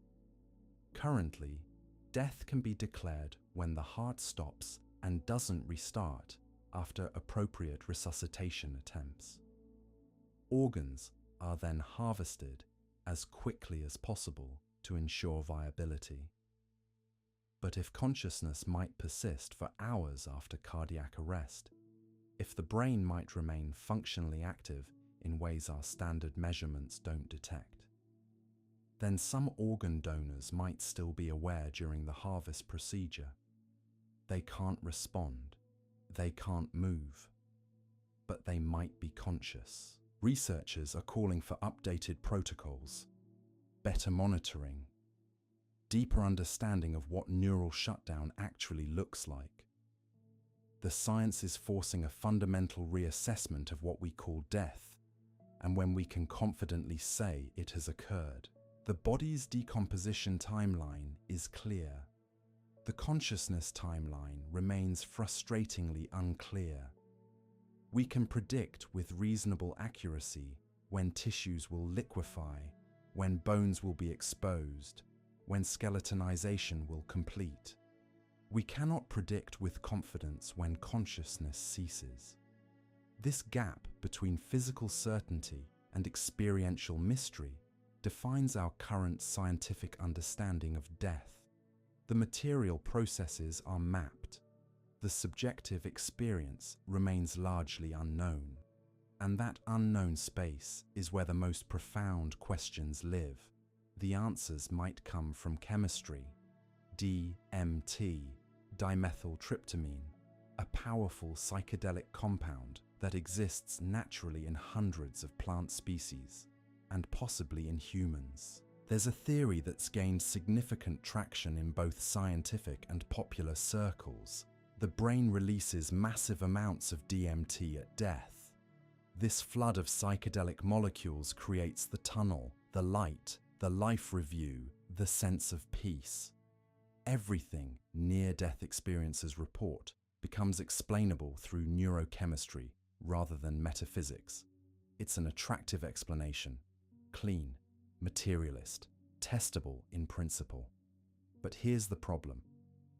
Currently, death can be declared when the heart stops and doesn't restart after appropriate resuscitation attempts. Organs are then harvested as quickly as possible to ensure viability. But if consciousness might persist for hours after cardiac arrest, if the brain might remain functionally active in ways our standard measurements don't detect, then some organ donors might still be aware during the harvest procedure. They can't respond, they can't move, but they might be conscious. Researchers are calling for updated protocols, better monitoring, deeper understanding of what neural shutdown actually looks like. The science is forcing a fundamental reassessment of what we call death, and when we can confidently say it has occurred. The body's decomposition timeline is clear. The consciousness timeline remains frustratingly unclear. We can predict with reasonable accuracy when tissues will liquefy, when bones will be exposed, when skeletonization will complete. We cannot predict with confidence when consciousness ceases. This gap between physical certainty and experiential mystery defines our current scientific understanding of death. The material processes are mapped. The subjective experience remains largely unknown. And that unknown space is where the most profound questions live. The answers might come from chemistry, DMT, dimethyltryptamine, a powerful psychedelic compound that exists naturally in hundreds of plant species, and possibly in humans. There's a theory that's gained significant traction in both scientific and popular circles. The brain releases massive amounts of DMT at death. This flood of psychedelic molecules creates the tunnel, the light, the life review, the sense of peace. Everything near-death experiencers report becomes explainable through neurochemistry rather than metaphysics. It's an attractive explanation, clean, materialist, testable in principle. But here's the problem.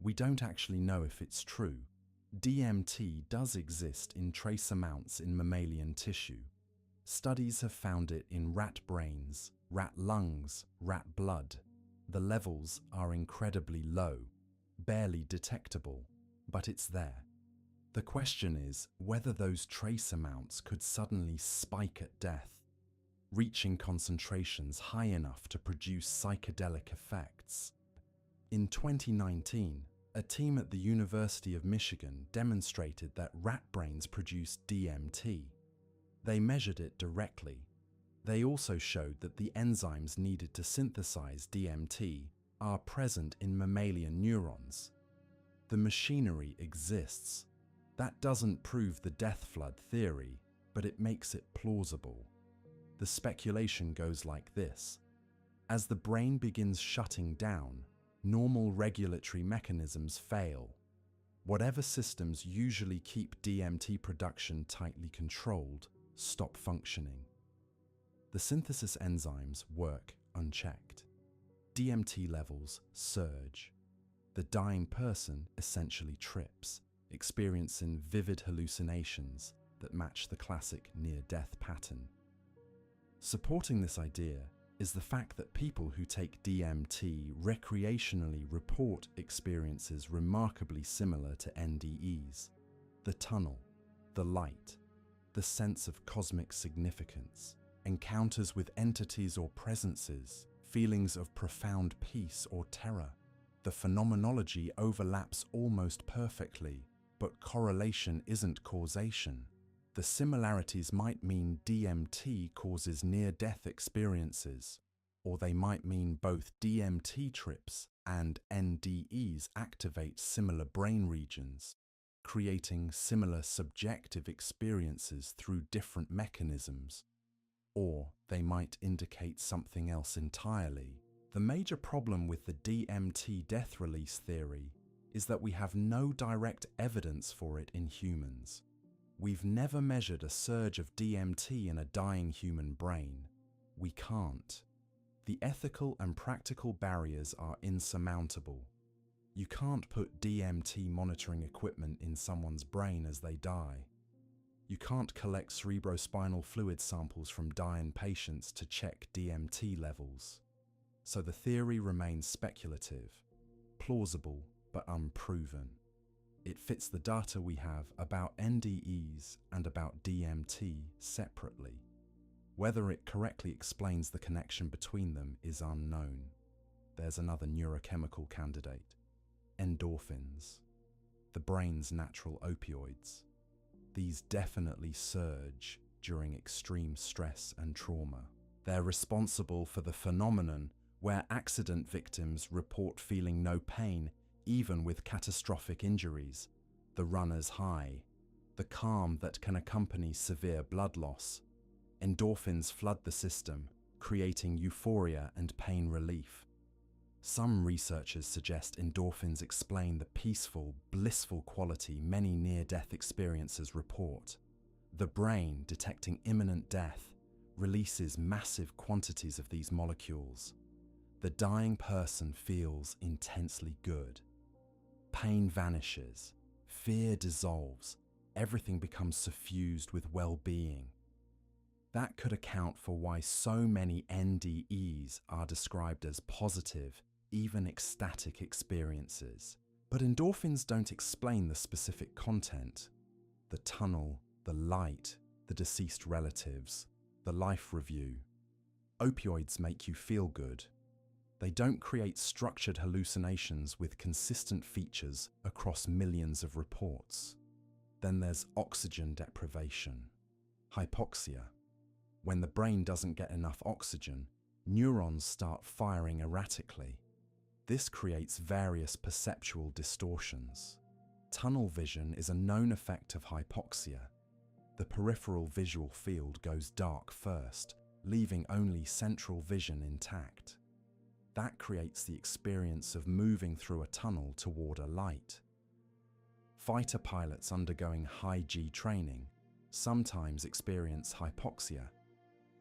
We don't actually know if it's true. DMT does exist in trace amounts in mammalian tissue. Studies have found it in rat brains, rat lungs, rat blood. The levels are incredibly low, barely detectable, but it's there. The question is whether those trace amounts could suddenly spike at death, reaching concentrations high enough to produce psychedelic effects. In 2019, a team at the University of Michigan demonstrated that rat brains produce DMT. They measured it directly. They also showed that the enzymes needed to synthesize DMT are present in mammalian neurons. The machinery exists. That doesn't prove the death flood theory, but it makes it plausible. The speculation goes like this. As the brain begins shutting down, normal regulatory mechanisms fail. Whatever systems usually keep DMT production tightly controlled stop functioning. The synthesis enzymes work unchecked. DMT levels surge. The dying person essentially trips, experiencing vivid hallucinations that match the classic near-death pattern. Supporting this idea is the fact that people who take DMT recreationally report experiences remarkably similar to NDEs. The tunnel, the light, the sense of cosmic significance, encounters with entities or presences, feelings of profound peace or terror. The phenomenology overlaps almost perfectly, but correlation isn't causation. The similarities might mean DMT causes near-death experiences, or they might mean both DMT trips and NDEs activate similar brain regions, creating similar subjective experiences through different mechanisms. Or they might indicate something else entirely. The major problem with the DMT death release theory is that we have no direct evidence for it in humans. We've never measured a surge of DMT in a dying human brain. We can't. The ethical and practical barriers are insurmountable. You can't put DMT monitoring equipment in someone's brain as they die. You can't collect cerebrospinal fluid samples from dying patients to check DMT levels. So the theory remains speculative, plausible but unproven. It fits the data we have about NDEs and about DMT separately. Whether it correctly explains the connection between them is unknown. There's another neurochemical candidate: endorphins, the brain's natural opioids. These definitely surge during extreme stress and trauma. They're responsible for the phenomenon where accident victims report feeling no pain even with catastrophic injuries, the runner's high, the calm that can accompany severe blood loss. Endorphins flood the system, creating euphoria and pain relief. Some researchers suggest endorphins explain the peaceful, blissful quality many near-death experiences report. The brain, detecting imminent death, releases massive quantities of these molecules. The dying person feels intensely good. Pain vanishes, fear dissolves, everything becomes suffused with well-being. That could account for why so many NDEs are described as positive, even ecstatic experiences. But endorphins don't explain the specific content: the tunnel, the light, the deceased relatives, the life review. Opioids make you feel good. They don't create structured hallucinations with consistent features across millions of reports. Then there's oxygen deprivation, hypoxia. When the brain doesn't get enough oxygen, neurons start firing erratically. This creates various perceptual distortions. Tunnel vision is a known effect of hypoxia. The peripheral visual field goes dark first, leaving only central vision intact. That creates the experience of moving through a tunnel toward a light. Fighter pilots undergoing high G training sometimes experience hypoxia.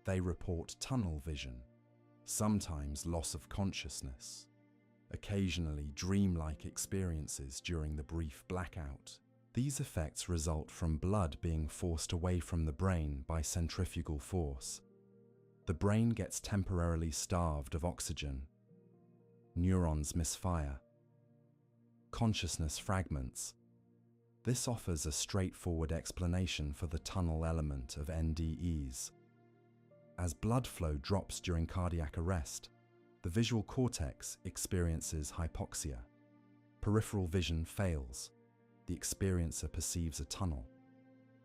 They report tunnel vision, sometimes loss of consciousness, occasionally dreamlike experiences during the brief blackout. These effects result from blood being forced away from the brain by centrifugal force. The brain gets temporarily starved of oxygen. Neurons misfire. Consciousness fragments. This offers a straightforward explanation for the tunnel element of NDEs. As blood flow drops during cardiac arrest, the visual cortex experiences hypoxia. Peripheral vision fails. The experiencer perceives a tunnel.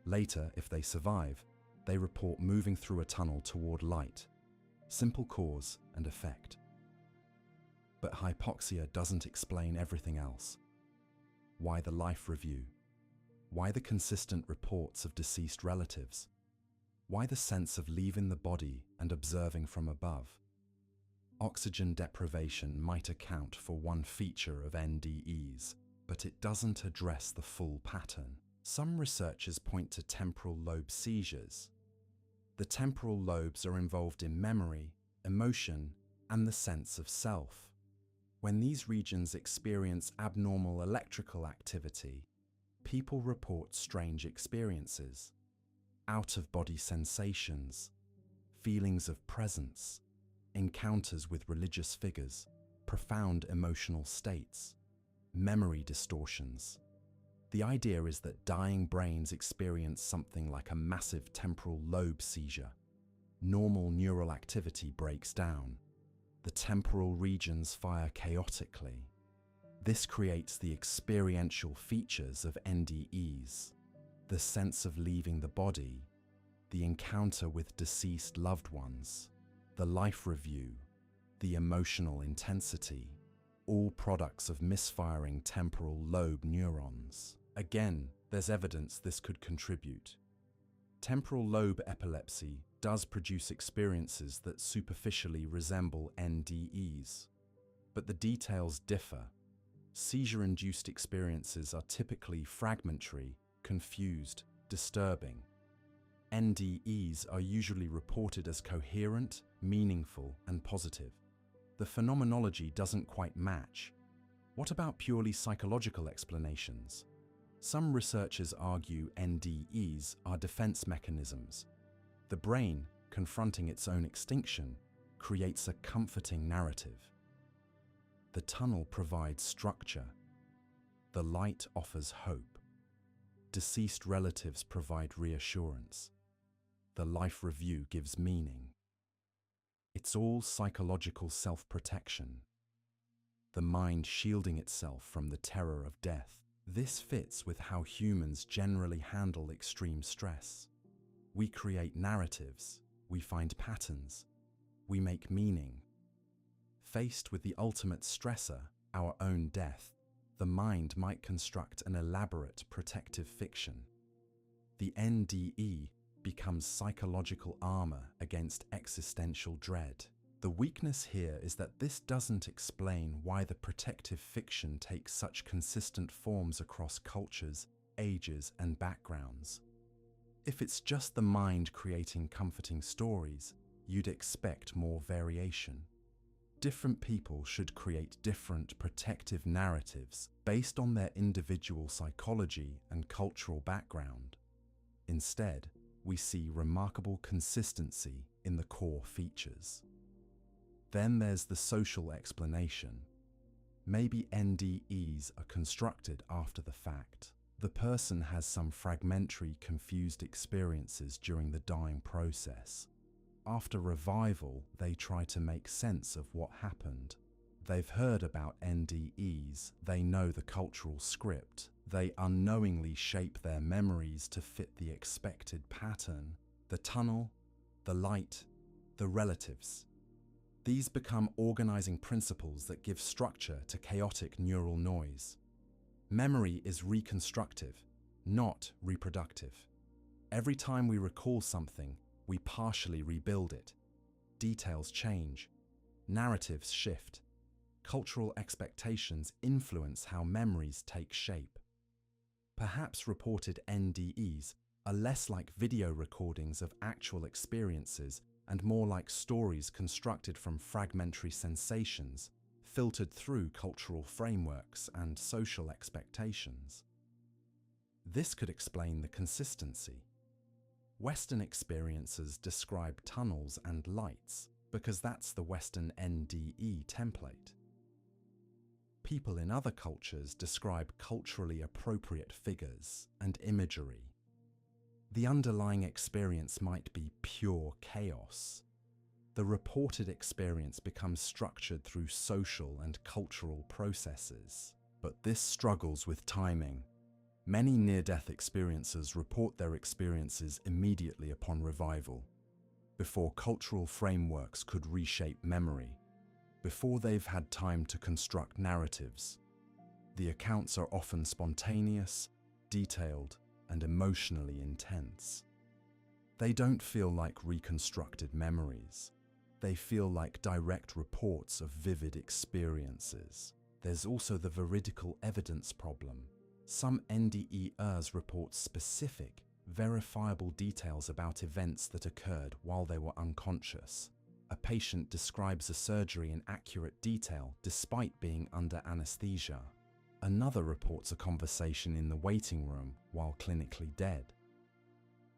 Later, if they survive, they report moving through a tunnel toward light. Simple cause and effect. But hypoxia doesn't explain everything else. Why the life review? Why the consistent reports of deceased relatives? Why the sense of leaving the body and observing from above? Oxygen deprivation might account for one feature of NDEs, but it doesn't address the full pattern. Some researchers point to temporal lobe seizures. The temporal lobes are involved in memory, emotion, and the sense of self. When these regions experience abnormal electrical activity, people report strange experiences, out-of-body sensations, feelings of presence, encounters with religious figures, profound emotional states, memory distortions. The idea is that dying brains experience something like a massive temporal lobe seizure. Normal neural activity breaks down. The temporal regions fire chaotically. This creates the experiential features of NDEs: the sense of leaving the body, the encounter with deceased loved ones, the life review, the emotional intensity, all products of misfiring temporal lobe neurons. Again, there's evidence this could contribute. Temporal lobe epilepsy does produce experiences that superficially resemble NDEs, but the details differ. Seizure-induced experiences are typically fragmentary, confused, disturbing. NDEs are usually reported as coherent, meaningful, and positive. The phenomenology doesn't quite match. What about purely psychological explanations? Some researchers argue NDEs are defense mechanisms. The brain, confronting its own extinction, creates a comforting narrative. The tunnel provides structure. The light offers hope. Deceased relatives provide reassurance. The life review gives meaning. It's all psychological self-protection. The mind shielding itself from the terror of death. This fits with how humans generally handle extreme stress. We create narratives, we find patterns, we make meaning. Faced with the ultimate stressor, our own death, the mind might construct an elaborate protective fiction. The NDE becomes psychological armor against existential dread. The weakness here is that this doesn't explain why the protective fiction takes such consistent forms across cultures, ages, and backgrounds. If it's just the mind creating comforting stories, you'd expect more variation. Different people should create different protective narratives based on their individual psychology and cultural background. Instead, we see remarkable consistency in the core features. Then there's the social explanation. Maybe NDEs are constructed after the fact. The person has some fragmentary, confused experiences during the dying process. After revival, they try to make sense of what happened. They've heard about NDEs, they know the cultural script, they unknowingly shape their memories to fit the expected pattern. The tunnel, the light, the relatives. These become organizing principles that give structure to chaotic neural noise. Memory is reconstructive, not reproductive. Every time we recall something, we partially rebuild it. Details change. Narratives shift. Cultural expectations influence how memories take shape. Perhaps reported NDEs are less like video recordings of actual experiences and more like stories constructed from fragmentary sensations, filtered through cultural frameworks and social expectations. This could explain the consistency. Western experiences describe tunnels and lights because that's the Western NDE template. People in other cultures describe culturally appropriate figures and imagery. The underlying experience might be pure chaos. The reported experience becomes structured through social and cultural processes. But this struggles with timing. Many near-death experiencers report their experiences immediately upon revival, before cultural frameworks could reshape memory, before they've had time to construct narratives. The accounts are often spontaneous, detailed, and emotionally intense. They don't feel like reconstructed memories. They feel like direct reports of vivid experiences. There's also the veridical evidence problem. Some NDEs report specific, verifiable details about events that occurred while they were unconscious. A patient describes a surgery in accurate detail despite being under anesthesia. Another reports a conversation in the waiting room while clinically dead.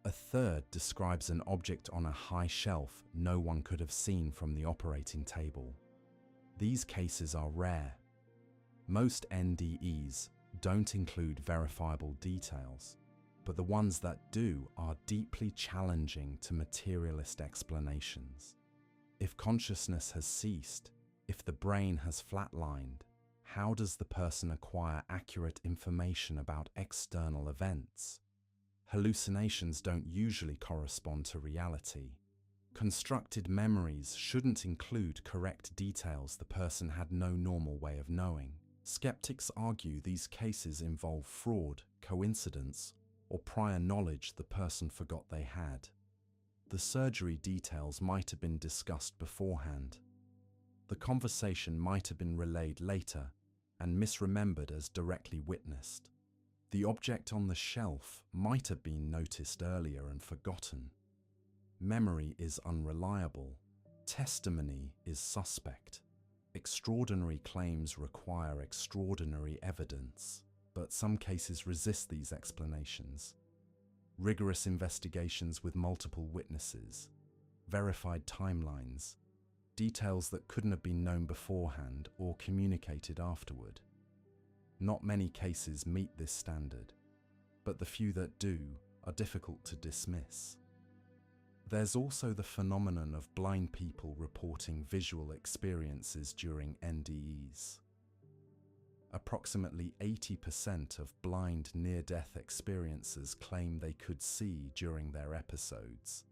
A third describes an object on a high shelf no one could have seen from the operating table. These cases are rare. Most NDEs don't include verifiable details, but the ones that do are deeply challenging to materialist explanations. If consciousness has ceased, if the brain has flatlined, how does the person acquire accurate information about external events? Hallucinations don't usually correspond to reality. Constructed memories shouldn't include correct details the person had no normal way of knowing. Skeptics argue these cases involve fraud, coincidence, or prior knowledge the person forgot they had. The surgery details might have been discussed beforehand. The conversation might have been relayed later and misremembered as directly witnessed. The object on the shelf might have been noticed earlier and forgotten. Memory is unreliable. Testimony is suspect. Extraordinary claims require extraordinary evidence, but some cases resist these explanations. Rigorous investigations with multiple witnesses, verified timelines, details that couldn't have been known beforehand or communicated afterward. Not many cases meet this standard, but the few that do are difficult to dismiss. There's also the phenomenon of blind people reporting visual experiences during NDEs. Approximately 80% of blind near-death experiencers claim they could see during their episodes.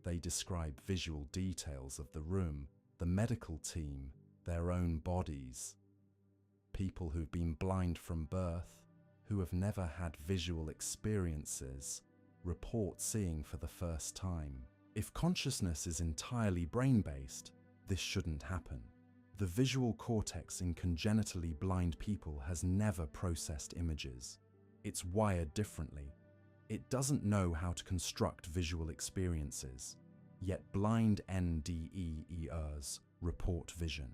They describe visual details of the room, the medical team, their own bodies. People who've been blind from birth, who have never had visual experiences, report seeing for the first time. If consciousness is entirely brain-based, this shouldn't happen. The visual cortex in congenitally blind people has never processed images. It's wired differently. It doesn't know how to construct visual experiences. Yet blind NDEers report vision,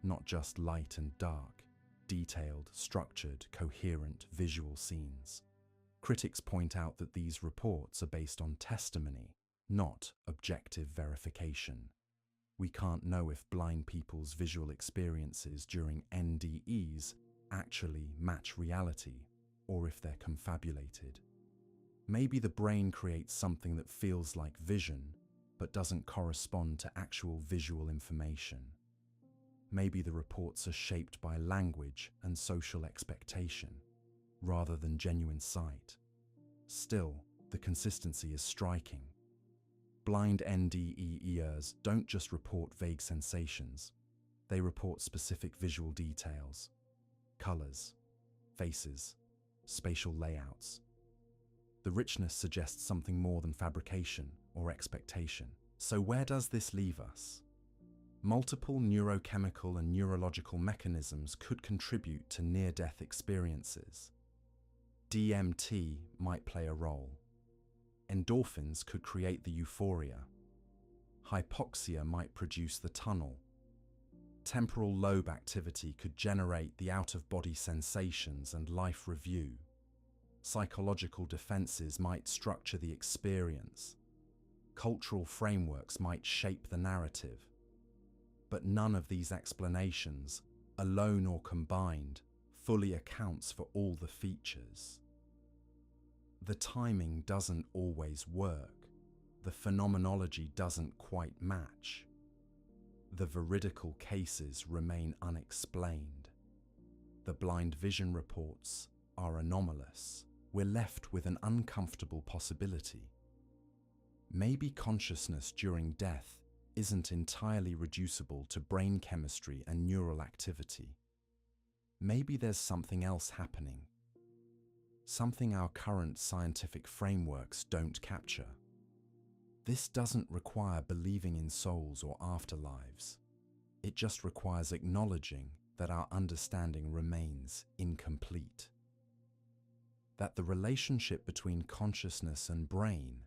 not just light and dark, detailed, structured, coherent visual scenes. Critics point out that these reports are based on testimony, not objective verification. We can't know if blind people's visual experiences during NDEs actually match reality, or if they're confabulated. Maybe the brain creates something that feels like vision, but doesn't correspond to actual visual information. Maybe the reports are shaped by language and social expectation, rather than genuine sight. Still, the consistency is striking. Blind NDEers don't just report vague sensations, they report specific visual details, colors, faces, spatial layouts. The richness suggests something more than fabrication or expectation. So where does this leave us? Multiple neurochemical and neurological mechanisms could contribute to near-death experiences. DMT might play a role. Endorphins could create the euphoria. Hypoxia might produce the tunnel. Temporal lobe activity could generate the out-of-body sensations and life review. Psychological defenses might structure the experience. Cultural frameworks might shape the narrative. But none of these explanations, alone or combined, fully accounts for all the features. The timing doesn't always work. The phenomenology doesn't quite match. The veridical cases remain unexplained. The blind vision reports are anomalous. We're left with an uncomfortable possibility. Maybe consciousness during death isn't entirely reducible to brain chemistry and neural activity. Maybe there's something else happening. Something our current scientific frameworks don't capture. This doesn't require believing in souls or afterlives. It just requires acknowledging that our understanding remains incomplete. That the relationship between consciousness and brain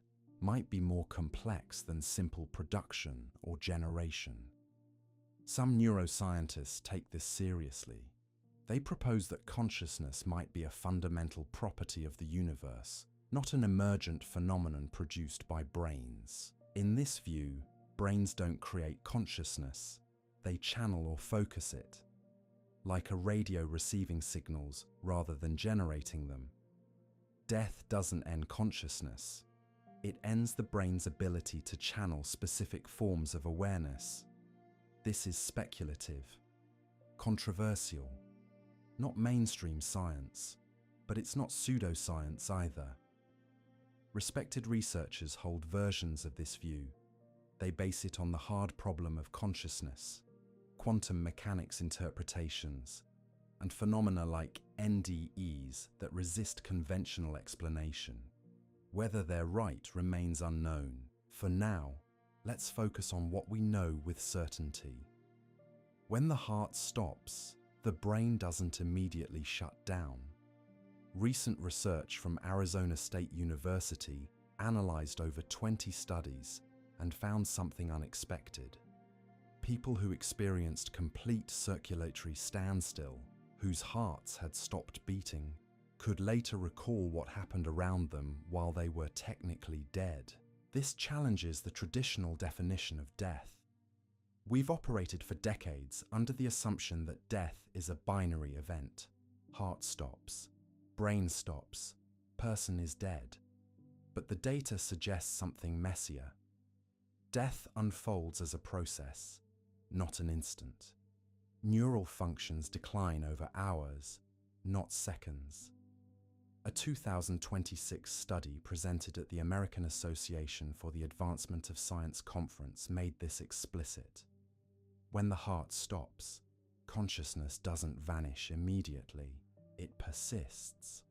might be more complex than simple production or generation. Some neuroscientists take this seriously. They propose that consciousness might be a fundamental property of the universe, not an emergent phenomenon produced by brains. In this view, brains don't create consciousness, they channel or focus it, like a radio receiving signals rather than generating them. Death doesn't end consciousness. It ends the brain's ability to channel specific forms of awareness. This is speculative, controversial, not mainstream science, but it's not pseudoscience either. Respected researchers hold versions of this view. They base it on the hard problem of consciousness, quantum mechanics interpretations, and phenomena like NDEs that resist conventional explanation. Whether they're right remains unknown. For now, let's focus on what we know with certainty. When the heart stops, the brain doesn't immediately shut down. Recent research from Arizona State University analyzed over 20 studies and found something unexpected. People who experienced complete circulatory standstill, whose hearts had stopped beating, could later recall what happened around them while they were technically dead. This challenges the traditional definition of death. We've operated for decades under the assumption that death is a binary event. Heart stops, brain stops, person is dead. But the data suggests something messier. Death unfolds as a process, not an instant. Neural functions decline over hours, not seconds. A 2026 study presented at the American Association for the Advancement of Science conference made this explicit. When the heart stops, consciousness doesn't vanish immediately, it persists.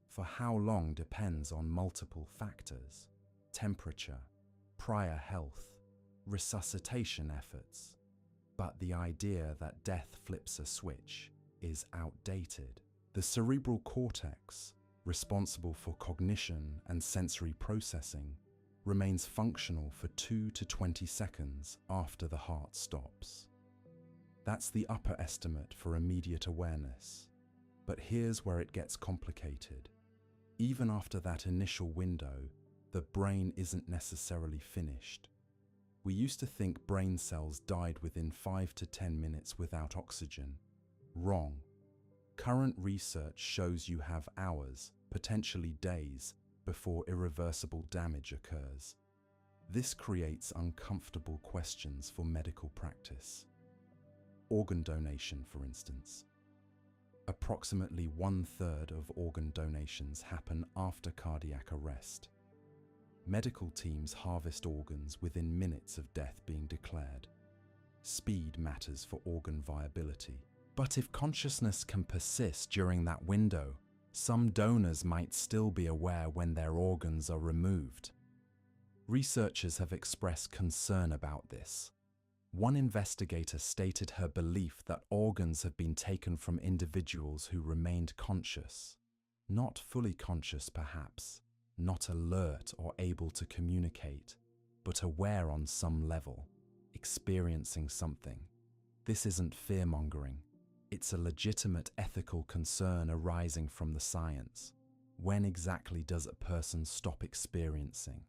For how long depends on multiple factors: temperature, prior health, resuscitation efforts. But the idea that death flips a switch is outdated. The cerebral cortex, responsible for cognition and sensory processing, remains functional for 2 to 20 seconds after the heart stops. That's the upper estimate for immediate awareness. But here's where it gets complicated. Even after that initial window, the brain isn't necessarily finished. We used to think brain cells died within 5 to 10 minutes without oxygen. Wrong. Current research shows you have hours, potentially days, before irreversible damage occurs. This creates uncomfortable questions for medical practice. Organ donation, for instance. Approximately 1/3 of organ donations happen after cardiac arrest. Medical teams harvest organs within minutes of death being declared. Speed matters for organ viability. But if consciousness can persist during that window, some donors might still be aware when their organs are removed. Researchers have expressed concern about this. One investigator stated her belief that organs have been taken from individuals who remained conscious. Not fully conscious, perhaps, not alert or able to communicate, but aware on some level, experiencing something. This isn't fear-mongering. It's a legitimate ethical concern arising from the science. When exactly does a person stop experiencing?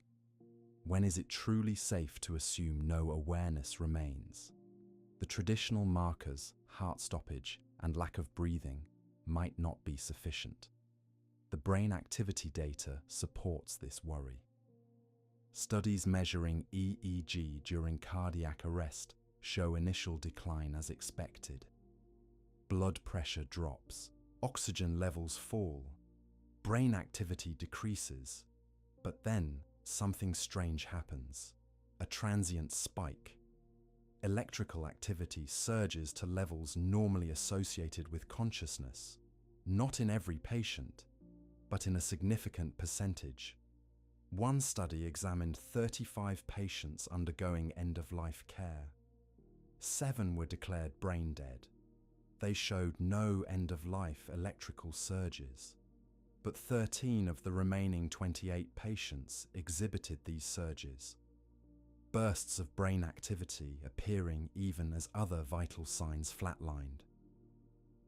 When is it truly safe to assume no awareness remains? The traditional markers, heart stoppage and lack of breathing, might not be sufficient. The brain activity data supports this worry. Studies measuring EEG during cardiac arrest show initial decline as expected. Blood pressure drops, oxygen levels fall, brain activity decreases, but then something strange happens, a transient spike. Electrical activity surges to levels normally associated with consciousness, not in every patient, but in a significant percentage. One study examined 35 patients undergoing end-of-life care. 7 were declared brain dead. They showed no end-of-life electrical surges, but 13 of the remaining 28 patients exhibited these surges. Bursts of brain activity appearing even as other vital signs flatlined.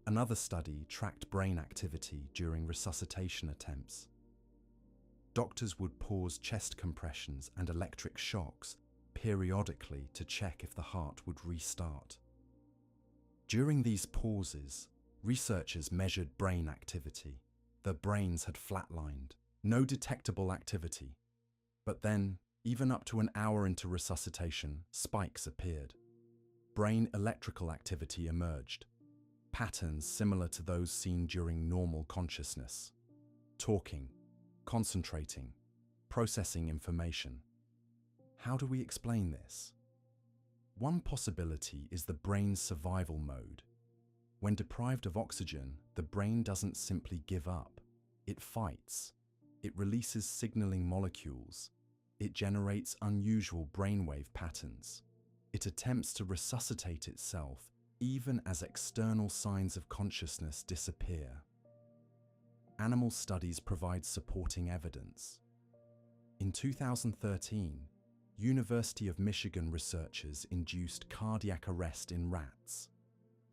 Another study tracked brain activity during resuscitation attempts. Doctors would pause chest compressions and electric shocks periodically to check if the heart would restart. During these pauses, researchers measured brain activity. The brains had flatlined, no detectable activity. But then, even up to an hour into resuscitation, spikes appeared. Brain electrical activity emerged. patterns similar to those seen during normal consciousness. Talking, concentrating, processing information. How do we explain this? One possibility is the brain's survival mode. When deprived of oxygen, the brain doesn't simply give up. It fights. It releases signaling molecules. It generates unusual brainwave patterns. It attempts to resuscitate itself even as external signs of consciousness disappear. Animal studies provide supporting evidence. In 2013, University of Michigan researchers induced cardiac arrest in rats.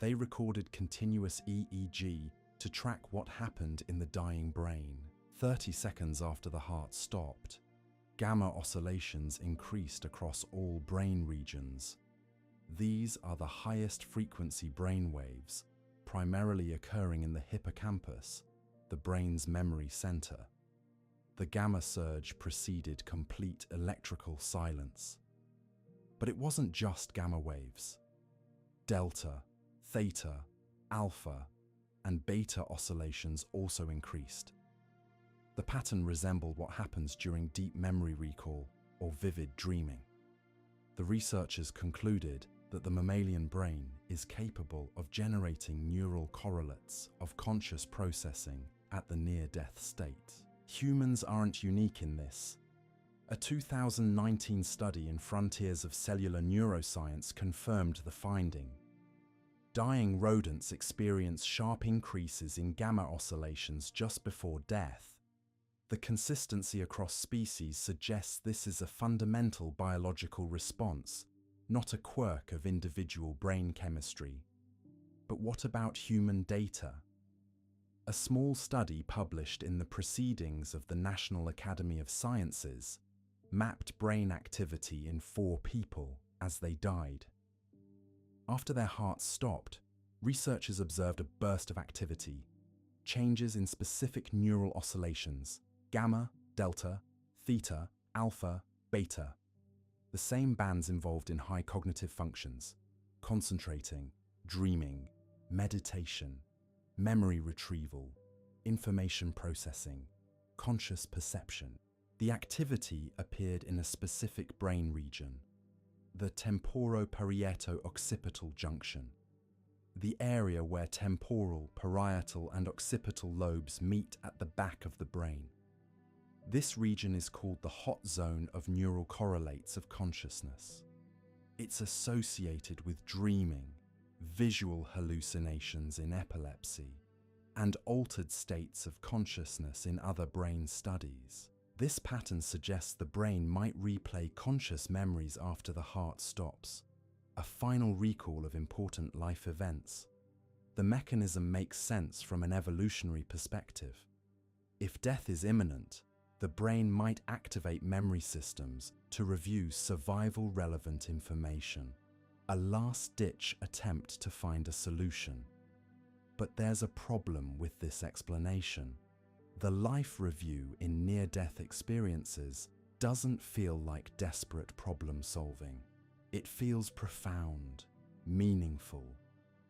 They recorded continuous EEG to track what happened in the dying brain. 30 seconds after the heart stopped, gamma oscillations increased across all brain regions. These are the highest frequency brain waves, primarily occurring in the hippocampus, the brain's memory center. The gamma surge preceded complete electrical silence. But it wasn't just gamma waves. Delta, theta, alpha, and beta oscillations also increased. The pattern resembled what happens during deep memory recall or vivid dreaming. The researchers concluded that the mammalian brain is capable of generating neural correlates of conscious processing at the near-death state. Humans aren't unique in this. A 2019 study in Frontiers of Cellular Neuroscience confirmed the finding. Dying rodents experience sharp increases in gamma oscillations just before death. The consistency across species suggests this is a fundamental biological response, not a quirk of individual brain chemistry. But what about human data? A small study published in the Proceedings of the National Academy of Sciences mapped brain activity in 4 people as they died. After their hearts stopped, researchers observed a burst of activity, changes in specific neural oscillations, gamma, delta, theta, alpha, beta. The same bands involved in high cognitive functions, concentrating, dreaming, meditation, memory retrieval, information processing, conscious perception. The activity appeared in a specific brain region, the temporoparieto-occipital junction, the area where temporal, parietal, and occipital lobes meet at the back of the brain. This region is called the hot zone of neural correlates of consciousness. It's associated with dreaming, visual hallucinations in epilepsy, and altered states of consciousness in other brain studies. This pattern suggests the brain might replay conscious memories after the heart stops, a final recall of important life events. The mechanism makes sense from an evolutionary perspective. If death is imminent, the brain might activate memory systems to review survival-relevant information, a last-ditch attempt to find a solution. But there's a problem with this explanation. The life review in near-death experiences doesn't feel like desperate problem-solving. It feels profound, meaningful,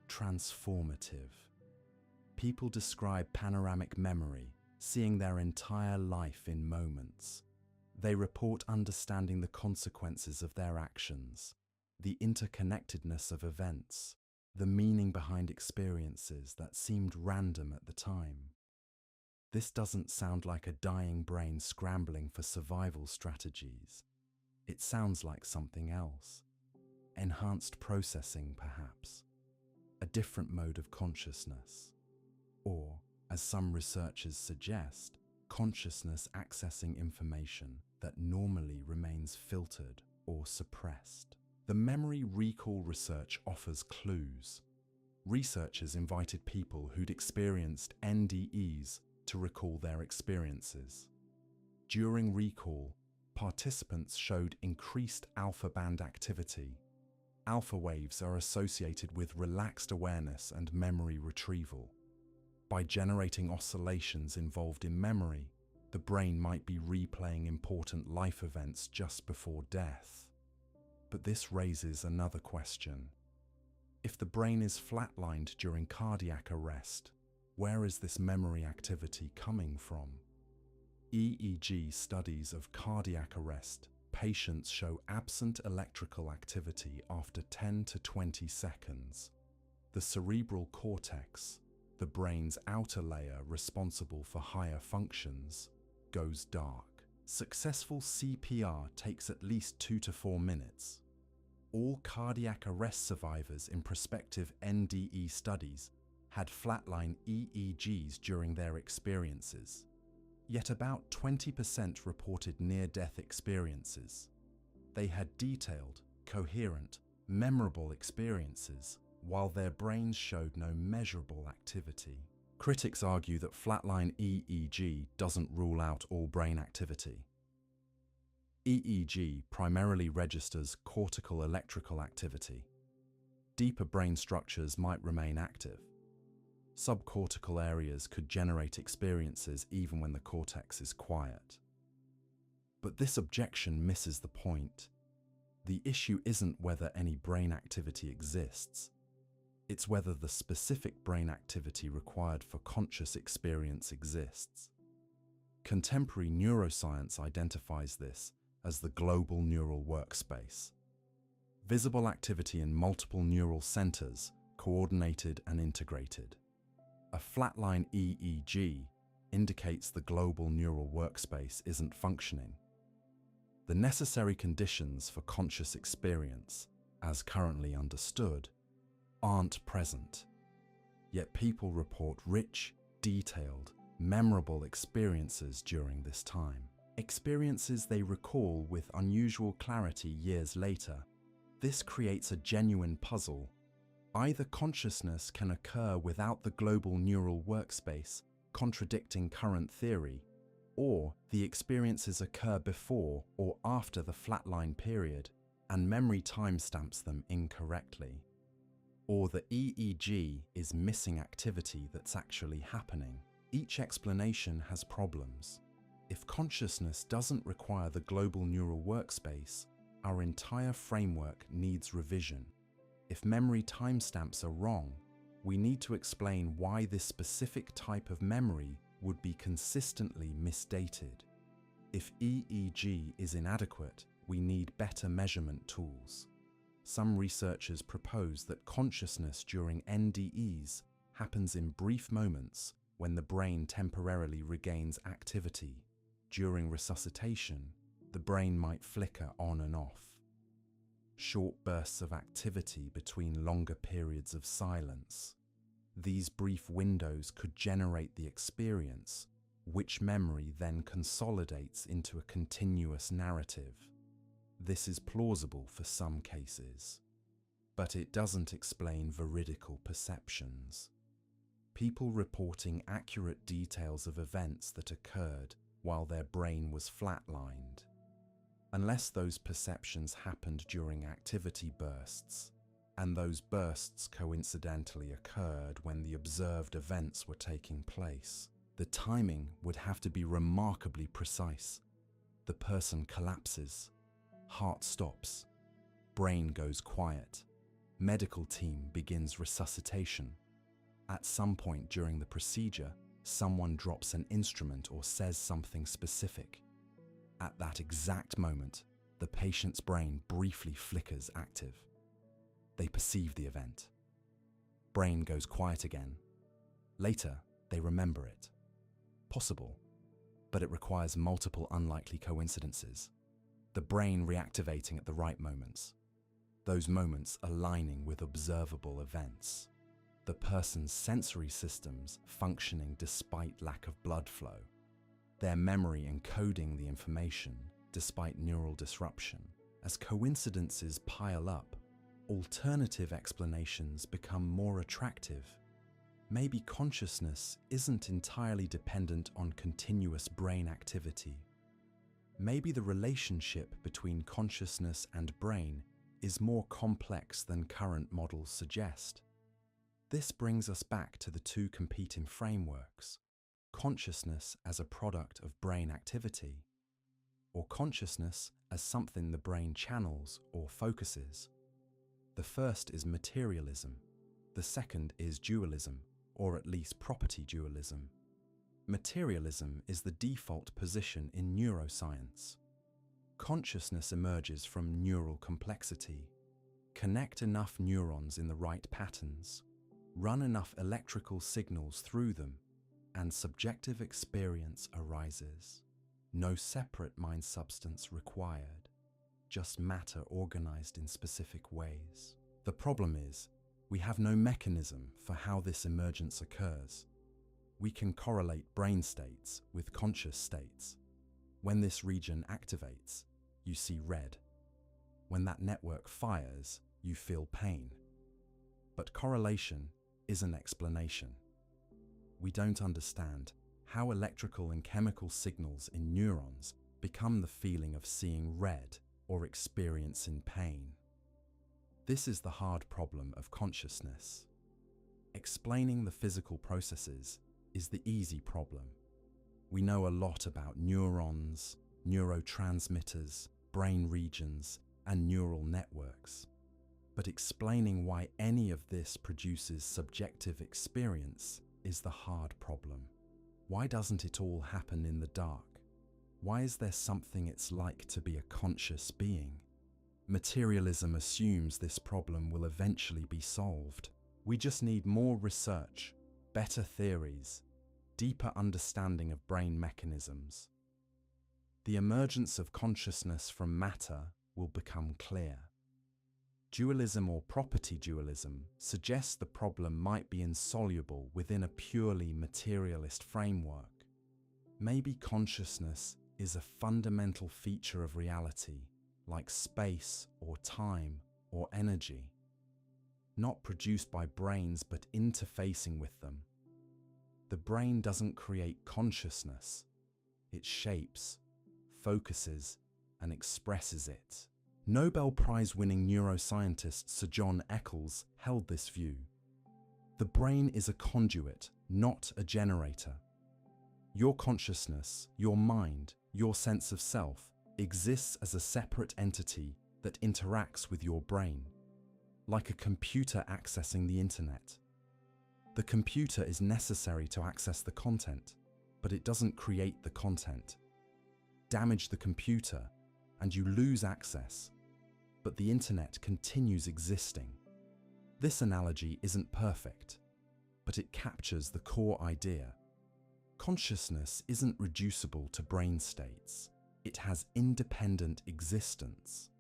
transformative. People describe panoramic memory, seeing their entire life in moments. They report understanding the consequences of their actions, the interconnectedness of events, the meaning behind experiences that seemed random at the time. This doesn't sound like a dying brain scrambling for survival strategies. It sounds like something else. Enhanced processing, perhaps. A different mode of consciousness. Or, as some researchers suggest, consciousness accessing information that normally remains filtered or suppressed. The memory recall research offers clues. Researchers invited people who'd experienced NDEs to recall their experiences. During recall, participants showed increased alpha band activity. Alpha waves are associated with relaxed awareness and memory retrieval. By generating oscillations involved in memory, the brain might be replaying important life events just before death. But this raises another question. If the brain is flatlined during cardiac arrest, where is this memory activity coming from? EEG studies of cardiac arrest patients show absent electrical activity after 10 to 20 seconds. The cerebral cortex, the brain's outer layer responsible for higher functions, goes dark. Successful CPR takes at least 2 to 4 minutes. All cardiac arrest survivors in prospective NDE studies had flatline EEGs during their experiences. Yet about 20% reported near-death experiences. They had detailed, coherent, memorable experiences, while their brains showed no measurable activity. Critics argue that flatline EEG doesn't rule out all brain activity. EEG primarily registers cortical electrical activity. Deeper brain structures might remain active. Subcortical areas could generate experiences even when the cortex is quiet. But this objection misses the point. The issue isn't whether any brain activity exists. It's whether the specific brain activity required for conscious experience exists. Contemporary neuroscience identifies this as the global neural workspace. Visible activity in multiple neural centers, coordinated and integrated. A flatline EEG indicates the global neural workspace isn't functioning. The necessary conditions for conscious experience, as currently understood, aren't present. Yet people report rich, detailed, memorable experiences during this time. Experiences they recall with unusual clarity years later. This creates a genuine puzzle. Either consciousness can occur without the global neural workspace, contradicting current theory, or the experiences occur before or after the flatline period, and memory timestamps them incorrectly. Or the EEG is missing activity that's actually happening. Each explanation has problems. If consciousness doesn't require the global neural workspace, our entire framework needs revision. If memory timestamps are wrong, we need to explain why this specific type of memory would be consistently misdated. If EEG is inadequate, we need better measurement tools. Some researchers propose that consciousness during NDEs happens in brief moments when the brain temporarily regains activity. During resuscitation, the brain might flicker on and off. Short bursts of activity between longer periods of silence. These brief windows could generate the experience, which memory then consolidates into a continuous narrative. This is plausible for some cases, but it doesn't explain veridical perceptions. People reporting accurate details of events that occurred while their brain was flatlined. Unless those perceptions happened during activity bursts, and those bursts coincidentally occurred when the observed events were taking place, the timing would have to be remarkably precise. The person collapses, heart stops, brain goes quiet, medical team begins resuscitation. At some point during the procedure, someone drops an instrument or says something specific. At that exact moment, the patient's brain briefly flickers active. They perceive the event. Brain goes quiet again. Later, they remember it. Possible, but it requires multiple unlikely coincidences. The brain reactivating at the right moments. Those moments aligning with observable events. The person's sensory systems functioning despite lack of blood flow. Their memory encoding the information despite neural disruption. As coincidences pile up, alternative explanations become more attractive. Maybe consciousness isn't entirely dependent on continuous brain activity. Maybe the relationship between consciousness and brain is more complex than current models suggest. This brings us back to the two competing frameworks: consciousness as a product of brain activity, or consciousness as something the brain channels or focuses. The first is materialism. The second is dualism, or at least property dualism. Materialism is the default position in neuroscience. Consciousness emerges from neural complexity. Connect enough neurons in the right patterns, run enough electrical signals through them, and subjective experience arises. No separate mind substance required, just matter organized in specific ways. The problem is, we have no mechanism for how this emergence occurs. We can correlate brain states with conscious states. When this region activates, you see red. When that network fires, you feel pain. But correlation is an explanation. We don't understand how electrical and chemical signals in neurons become the feeling of seeing red or experiencing pain. This is the hard problem of consciousness. Explaining the physical processes is the easy problem. We know a lot about neurons, neurotransmitters, brain regions, and neural networks. But explaining why any of this produces subjective experience is the hard problem. Why doesn't it all happen in the dark? Why is there something it's like to be a conscious being? Materialism assumes this problem will eventually be solved. We just need more research, better theories, deeper understanding of brain mechanisms. The emergence of consciousness from matter will become clear. Dualism or property dualism suggests the problem might be insoluble within a purely materialist framework. Maybe consciousness is a fundamental feature of reality, like space or time or energy, not produced by brains but interfacing with them. The brain doesn't create consciousness, it shapes, focuses, and expresses it. Nobel Prize-winning neuroscientist Sir John Eccles held this view. The brain is a conduit, not a generator. Your consciousness, your mind, your sense of self exists as a separate entity that interacts with your brain, like a computer accessing the internet. The computer is necessary to access the content, but it doesn't create the content. Damage the computer, and you lose access, but the internet continues existing. This analogy isn't perfect, but it captures the core idea. Consciousness isn't reducible to brain states. It has independent existence.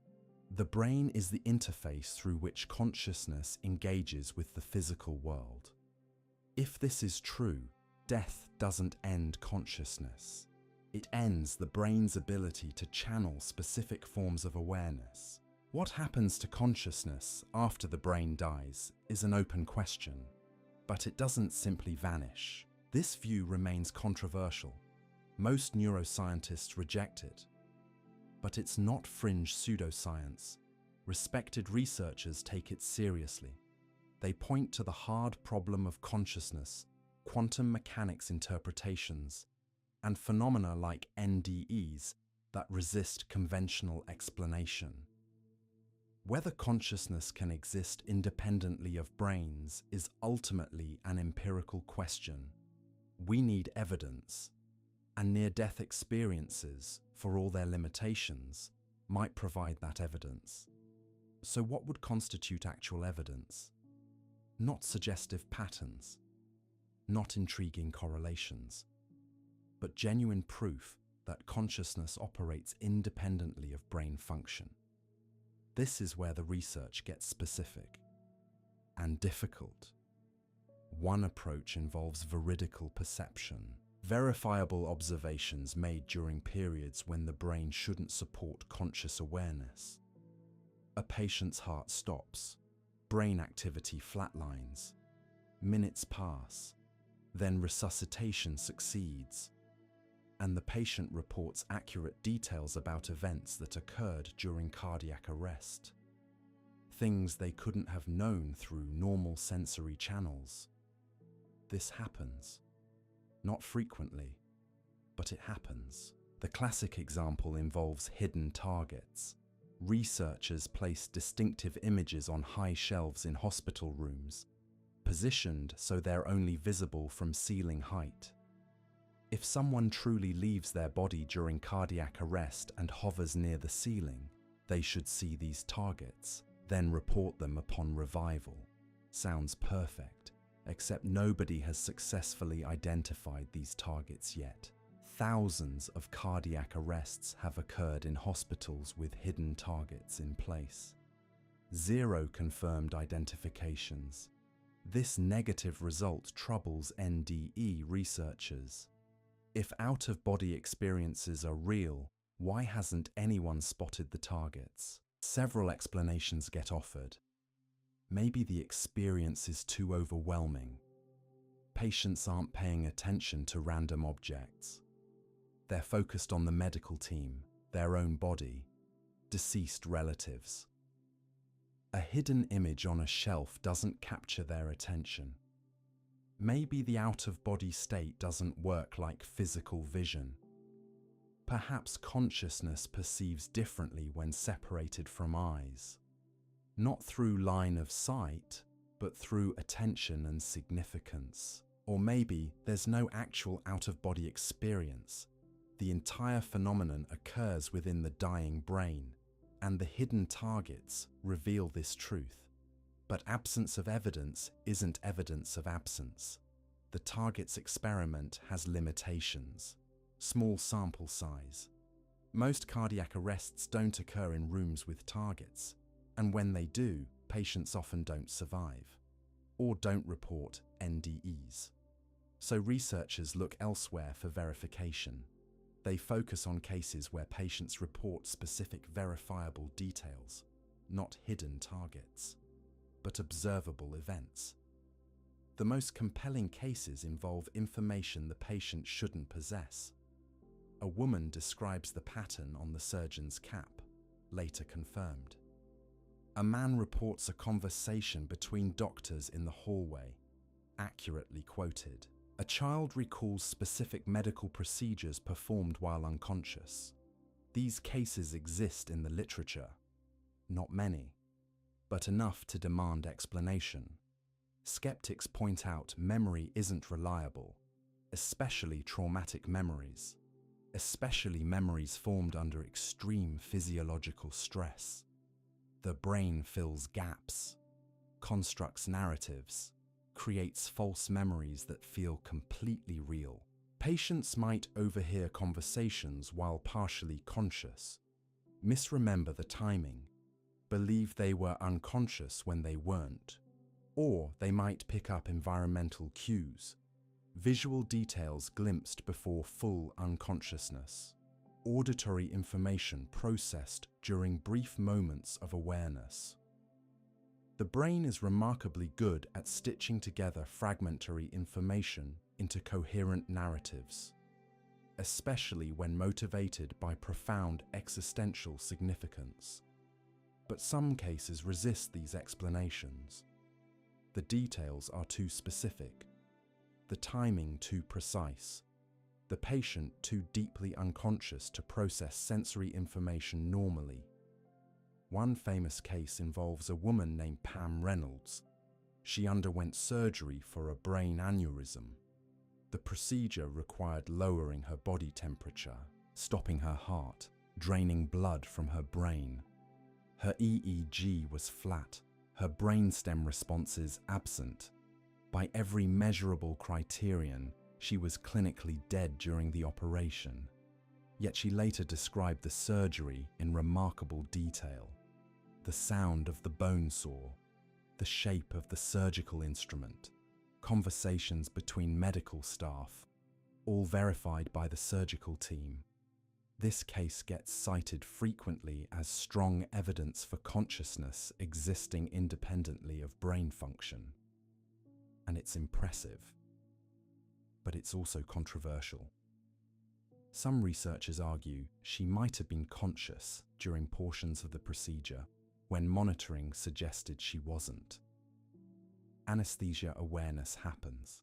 The brain is the interface through which consciousness engages with the physical world. If this is true, death doesn't end consciousness. It ends the brain's ability to channel specific forms of awareness. What happens to consciousness after the brain dies is an open question, but it doesn't simply vanish. This view remains controversial. Most neuroscientists reject it. But it's not fringe pseudoscience. Respected researchers take it seriously. They point to the hard problem of consciousness, quantum mechanics interpretations, and phenomena like NDEs that resist conventional explanation. Whether consciousness can exist independently of brains is ultimately an empirical question. We need evidence, and near-death experiences, for all their limitations, might provide that evidence. So what would constitute actual evidence? Not suggestive patterns, not intriguing correlations, but genuine proof that consciousness operates independently of brain function. This is where the research gets specific and difficult. One approach involves veridical perception, verifiable observations made during periods when the brain shouldn't support conscious awareness. A patient's heart stops, brain activity flatlines, minutes pass, then resuscitation succeeds, and the patient reports accurate details about events that occurred during cardiac arrest. Things they couldn't have known through normal sensory channels. This happens. Not frequently, but it happens. The classic example involves hidden targets. Researchers placed distinctive images on high shelves in hospital rooms, positioned so they're only visible from ceiling height. If someone truly leaves their body during cardiac arrest and hovers near the ceiling, they should see these targets, then report them upon revival. Sounds perfect, except nobody has successfully identified these targets yet. Thousands of cardiac arrests have occurred in hospitals with hidden targets in place. 0 confirmed identifications. This negative result troubles NDE researchers. If out-of-body experiences are real, why hasn't anyone spotted the targets? Several explanations get offered. Maybe the experience is too overwhelming. Patients aren't paying attention to random objects. They're focused on the medical team, their own body, deceased relatives. A hidden image on a shelf doesn't capture their attention. Maybe the out-of-body state doesn't work like physical vision. Perhaps consciousness perceives differently when separated from eyes. Not through line of sight, but through attention and significance. Or maybe there's no actual out-of-body experience. The entire phenomenon occurs within the dying brain, and the hidden targets reveal this truth. But absence of evidence isn't evidence of absence. The targets experiment has limitations. Small sample size. Most cardiac arrests don't occur in rooms with targets, and when they do, patients often don't survive, or don't report NDEs. So researchers look elsewhere for verification. They focus on cases where patients report specific verifiable details, not hidden targets, but observable events. The most compelling cases involve information the patient shouldn't possess. A woman describes the pattern on the surgeon's cap, later confirmed. A man reports a conversation between doctors in the hallway, accurately quoted. A child recalls specific medical procedures performed while unconscious. These cases exist in the literature. Not many, but enough to demand explanation. Skeptics point out memory isn't reliable, especially traumatic memories, especially memories formed under extreme physiological stress. The brain fills gaps, constructs narratives, creates false memories that feel completely real. Patients might overhear conversations while partially conscious, misremember the timing, believe they were unconscious when they weren't, or they might pick up environmental cues, visual details glimpsed before full unconsciousness, auditory information processed during brief moments of awareness. The brain is remarkably good at stitching together fragmentary information into coherent narratives, especially when motivated by profound existential significance. But some cases resist these explanations. The details are too specific, the timing too precise, the patient too deeply unconscious to process sensory information normally. One famous case involves a woman named Pam Reynolds. She underwent surgery for a brain aneurysm. The procedure required lowering her body temperature, stopping her heart, draining blood from her brain. Her EEG was flat, her brainstem responses absent. By every measurable criterion, she was clinically dead during the operation. Yet she later described the surgery in remarkable detail. The sound of the bone saw, the shape of the surgical instrument, conversations between medical staff, all verified by the surgical team. This case gets cited frequently as strong evidence for consciousness existing independently of brain function. And it's impressive, but it's also controversial. Some researchers argue she might have been conscious during portions of the procedure, when monitoring suggested she wasn't. Anesthesia awareness happens.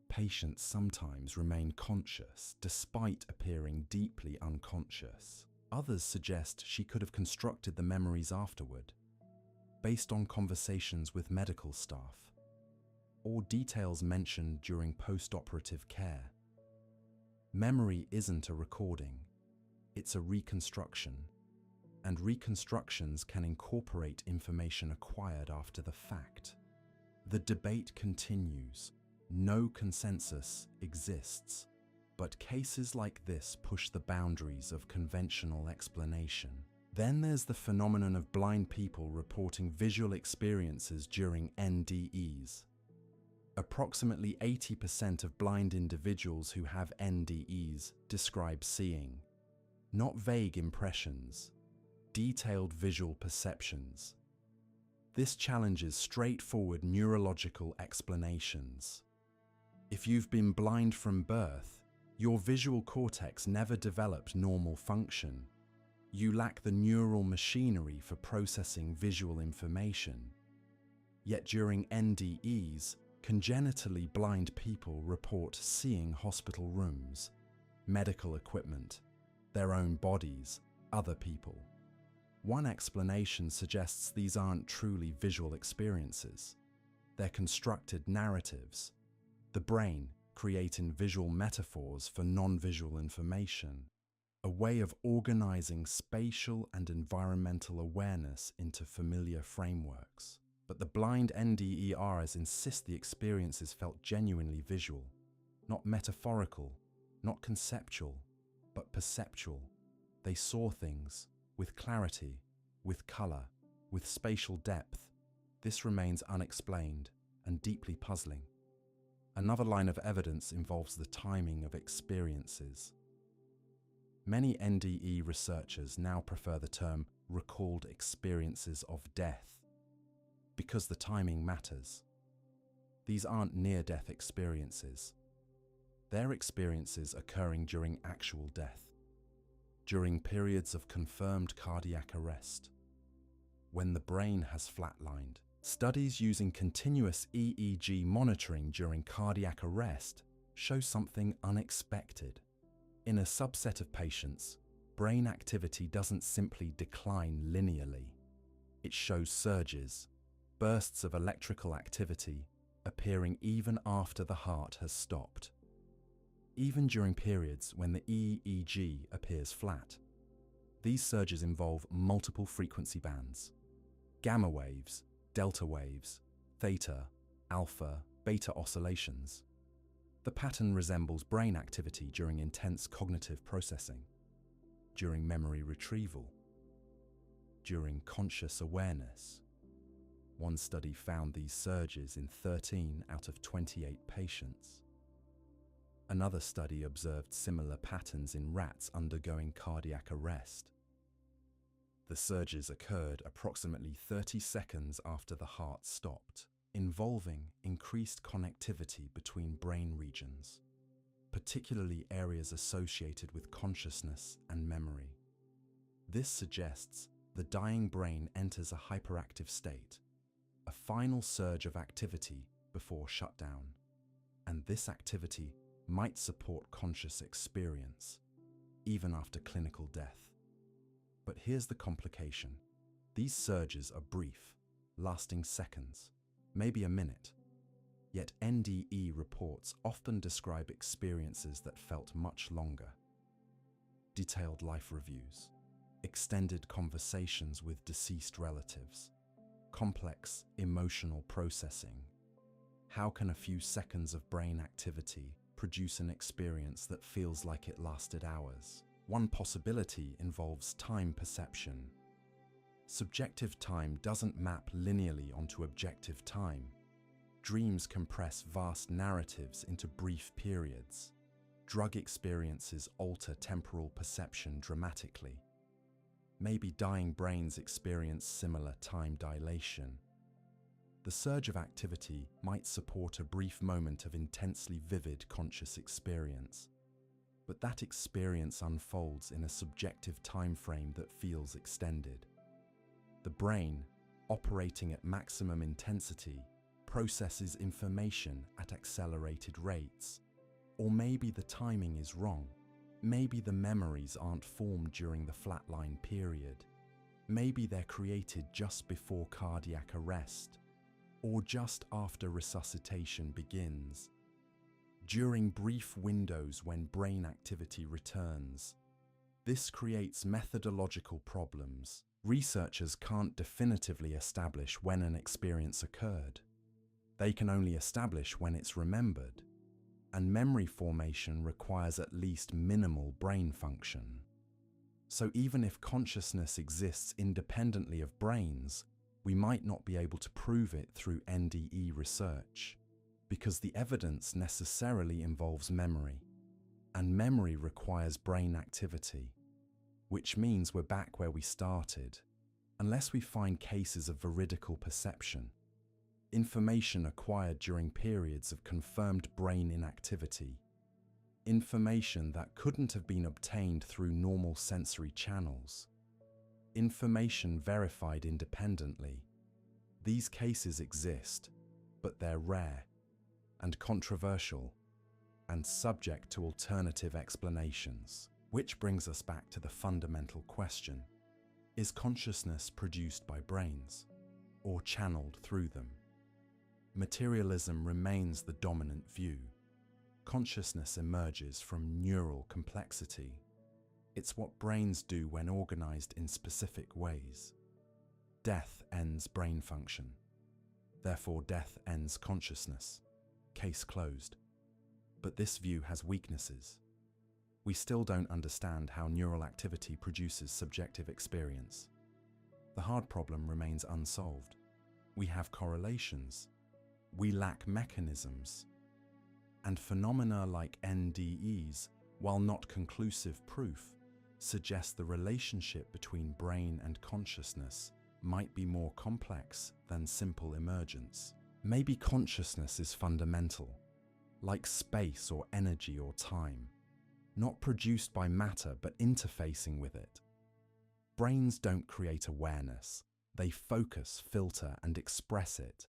Patients sometimes remain conscious despite appearing deeply unconscious. Others suggest she could have constructed the memories afterward, based on conversations with medical staff, or details mentioned during post-operative care. Memory isn't a recording, it's a reconstruction, and reconstructions can incorporate information acquired after the fact. The debate continues. No consensus exists, but cases like this push the boundaries of conventional explanation. Then there's the phenomenon of blind people reporting visual experiences during NDEs. Approximately 80% of blind individuals who have NDEs describe seeing, not vague impressions, detailed visual perceptions. This challenges straightforward neurological explanations. If you've been blind from birth, your visual cortex never developed normal function. You lack the neural machinery for processing visual information. Yet during NDEs, congenitally blind people report seeing hospital rooms, medical equipment, their own bodies, other people. One explanation suggests these aren't truly visual experiences. They're constructed narratives, the brain creating visual metaphors for non-visual information, a way of organizing spatial and environmental awareness into familiar frameworks. But the blind NDERs insist the experiences felt genuinely visual, not metaphorical, not conceptual, but perceptual. They saw things with clarity, with color, with spatial depth. This remains unexplained and deeply puzzling. Another line of evidence involves the timing of experiences. Many NDE researchers now prefer the term recalled experiences of death, because the timing matters. These aren't near-death experiences. They're experiences occurring during actual death, during periods of confirmed cardiac arrest, when the brain has flatlined. Studies using continuous EEG monitoring during cardiac arrest show something unexpected. In a subset of patients, brain activity doesn't simply decline linearly. It shows surges, bursts of electrical activity appearing even after the heart has stopped, even during periods when the EEG appears flat. These surges involve multiple frequency bands, gamma waves, delta waves, theta, alpha, beta oscillations. The pattern resembles brain activity during intense cognitive processing, during memory retrieval, during conscious awareness. One study found these surges in 13 out of 28 patients. Another study observed similar patterns in rats undergoing cardiac arrest. The surges occurred approximately 30 seconds after the heart stopped, involving increased connectivity between brain regions, particularly areas associated with consciousness and memory. This suggests the dying brain enters a hyperactive state, a final surge of activity before shutdown, and this activity might support conscious experience, even after clinical death. But here's the complication. These surges are brief, lasting seconds, maybe a minute. Yet NDE reports often describe experiences that felt much longer. Detailed life reviews, extended conversations with deceased relatives, complex emotional processing. How can a few seconds of brain activity produce an experience that feels like it lasted hours? One possibility involves time perception. Subjective time doesn't map linearly onto objective time. Dreams compress vast narratives into brief periods. Drug experiences alter temporal perception dramatically. Maybe dying brains experience similar time dilation. The surge of activity might support a brief moment of intensely vivid conscious experience, but that experience unfolds in a subjective time frame that feels extended. The brain, operating at maximum intensity, processes information at accelerated rates. Or maybe the timing is wrong. Maybe the memories aren't formed during the flatline period. Maybe they're created just before cardiac arrest, or just after resuscitation begins, during brief windows when brain activity returns. This creates methodological problems. Researchers can't definitively establish when an experience occurred. They can only establish when it's remembered, and memory formation requires at least minimal brain function. So even if consciousness exists independently of brains, we might not be able to prove it through NDE research, because the evidence necessarily involves memory, and memory requires brain activity, which means we're back where we started, unless we find cases of veridical perception, information acquired during periods of confirmed brain inactivity, information that couldn't have been obtained through normal sensory channels, information verified independently. These cases exist, but they're rare and controversial and subject to alternative explanations. Which brings us back to the fundamental question: is consciousness produced by brains or channeled through them? Materialism remains the dominant view. Consciousness emerges from neural complexity. It's what brains do when organized in specific ways. Death ends brain function. Therefore, death ends consciousness. Case closed. But this view has weaknesses. We still don't understand how neural activity produces subjective experience. The hard problem remains unsolved. We have correlations. We lack mechanisms. And phenomena like NDEs, while not conclusive proof, suggest the relationship between brain and consciousness might be more complex than simple emergence. Maybe consciousness is fundamental, like space or energy or time, not produced by matter but interfacing with it. Brains don't create awareness. They focus, filter, and express it.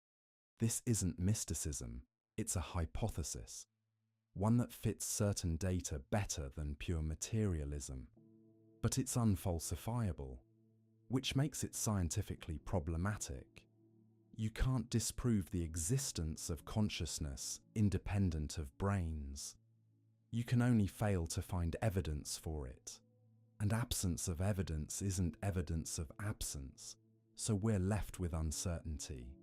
This isn't mysticism, it's a hypothesis, one that fits certain data better than pure materialism. But it's unfalsifiable, which makes it scientifically problematic. You can't disprove the existence of consciousness independent of brains. You can only fail to find evidence for it. And absence of evidence isn't evidence of absence, so we're left with uncertainty.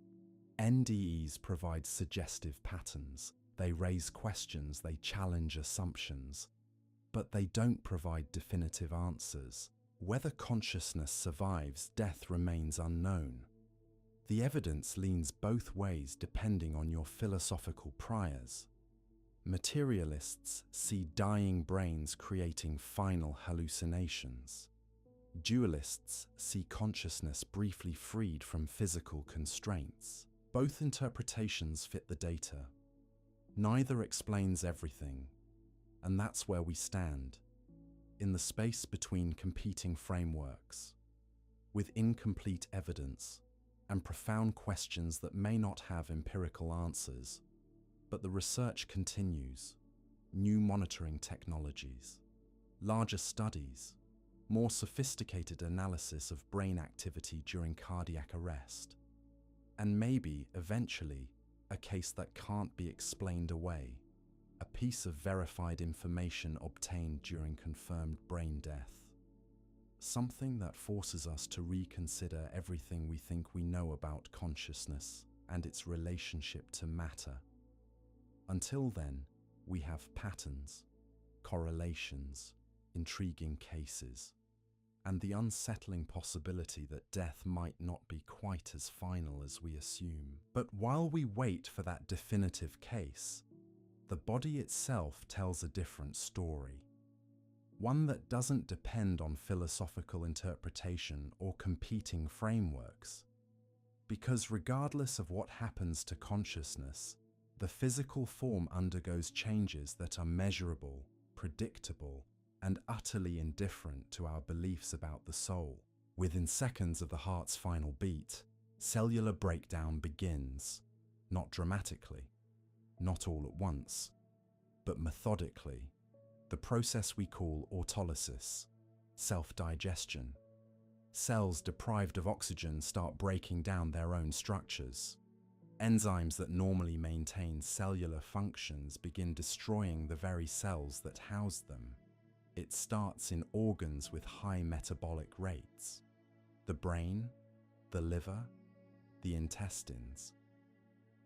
NDEs provide suggestive patterns. They raise questions, they challenge assumptions, but they don't provide definitive answers. Whether consciousness survives, death remains unknown. The evidence leans both ways depending on your philosophical priors. Materialists see dying brains creating final hallucinations. Dualists see consciousness briefly freed from physical constraints. Both interpretations fit the data. Neither explains everything, and that's where we stand, in the space between competing frameworks, with incomplete evidence and profound questions that may not have empirical answers. But the research continues. New monitoring technologies, larger studies, more sophisticated analysis of brain activity during cardiac arrest, and maybe, eventually, a case that can't be explained away, a piece of verified information obtained during confirmed brain death. Something that forces us to reconsider everything we think we know about consciousness and its relationship to matter. Until then, we have patterns, correlations, intriguing cases, and the unsettling possibility that death might not be quite as final as we assume. But while we wait for that definitive case, the body itself tells a different story. One that doesn't depend on philosophical interpretation or competing frameworks. Because regardless of what happens to consciousness, the physical form undergoes changes that are measurable, predictable, and utterly indifferent to our beliefs about the soul. Within seconds of the heart's final beat, cellular breakdown begins, not dramatically, not all at once, but methodically. the process we call autolysis, self-digestion. Cells deprived of oxygen start breaking down their own structures. Enzymes that normally maintain cellular functions begin destroying the very cells that house them. It starts in organs with high metabolic rates: the brain, the liver, the intestines.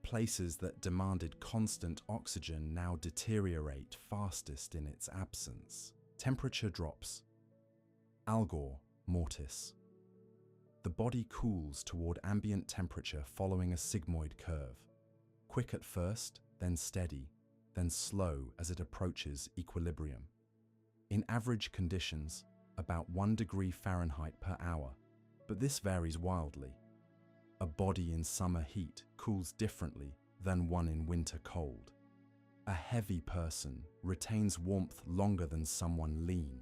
Places that demanded constant oxygen now deteriorate fastest in its absence. Temperature drops. Algor mortis. The body cools toward ambient temperature following a sigmoid curve. Quick at first, then steady, then slow as it approaches equilibrium. In average conditions, about 1 degree Fahrenheit per hour, but this varies wildly. A body in summer heat cools differently than one in winter cold. A heavy person retains warmth longer than someone lean.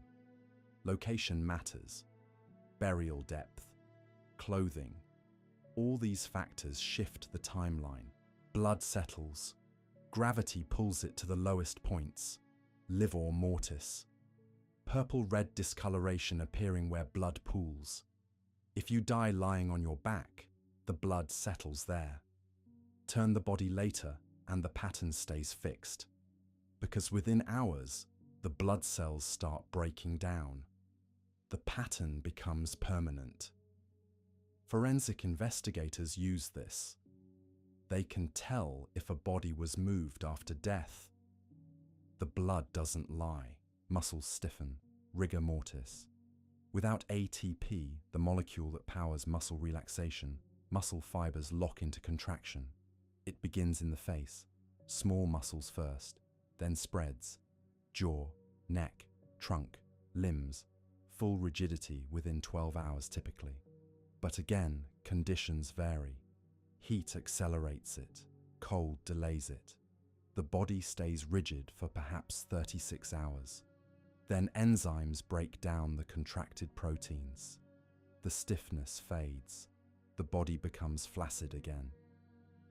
Location matters. Burial depth, clothing. All these factors shift the timeline. Blood settles. Gravity pulls it to the lowest points. Livor mortis. Purple-red discoloration appearing where blood pools. If you die lying on your back, the blood settles there. Turn the body later and the pattern stays fixed. Because within hours, the blood cells start breaking down. The pattern becomes permanent. Forensic investigators use this. They can tell if a body was moved after death. The blood doesn't lie. Muscles stiffen. Rigor mortis. Without ATP, the molecule that powers muscle relaxation, muscle fibers lock into contraction. It begins in the face. Small muscles first, then spreads. Jaw, neck, trunk, limbs. Full rigidity within 12 hours typically. But again, conditions vary. Heat accelerates it. Cold delays it. The body stays rigid for perhaps 36 hours. Then enzymes break down the contracted proteins. The stiffness fades. The body becomes flaccid again.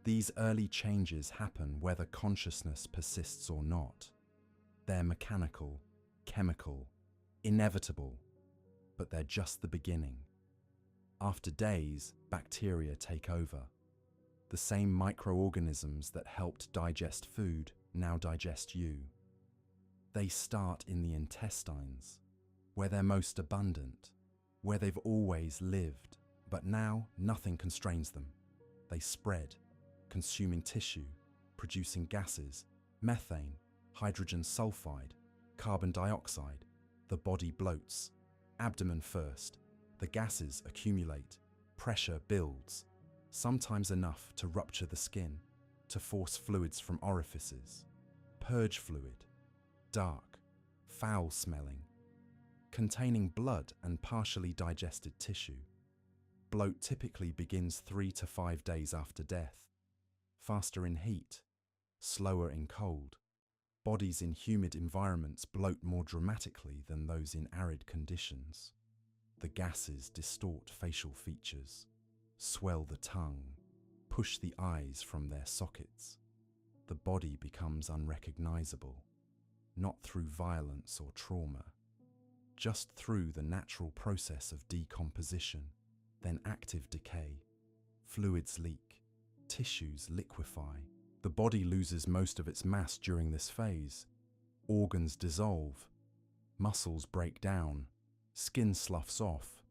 These early changes happen whether consciousness persists or not. They're mechanical, chemical, inevitable, but they're just the beginning. After days, bacteria take over. The same microorganisms that helped digest food now digest you. They start in the intestines, where they're most abundant, where they've always lived, but now nothing constrains them. They spread, consuming tissue, producing gases, methane, hydrogen sulfide, carbon dioxide. The body bloats. Abdomen first. The gases accumulate. Pressure builds, sometimes enough to rupture the skin, to force fluids from orifices. Purge fluid. Dark, foul-smelling, containing blood and partially digested tissue. Bloat typically begins 3 to 5 days after death. Faster in heat, slower in cold. Bodies in humid environments bloat more dramatically than those in arid conditions. The gases distort facial features, swell the tongue, push the eyes from their sockets. The body becomes unrecognizable. Not through violence or trauma, just through the natural process of decomposition, then active decay. Fluids leak, tissues liquefy. The body loses most of its mass during this phase. Organs dissolve, muscles break down, skin sloughs off.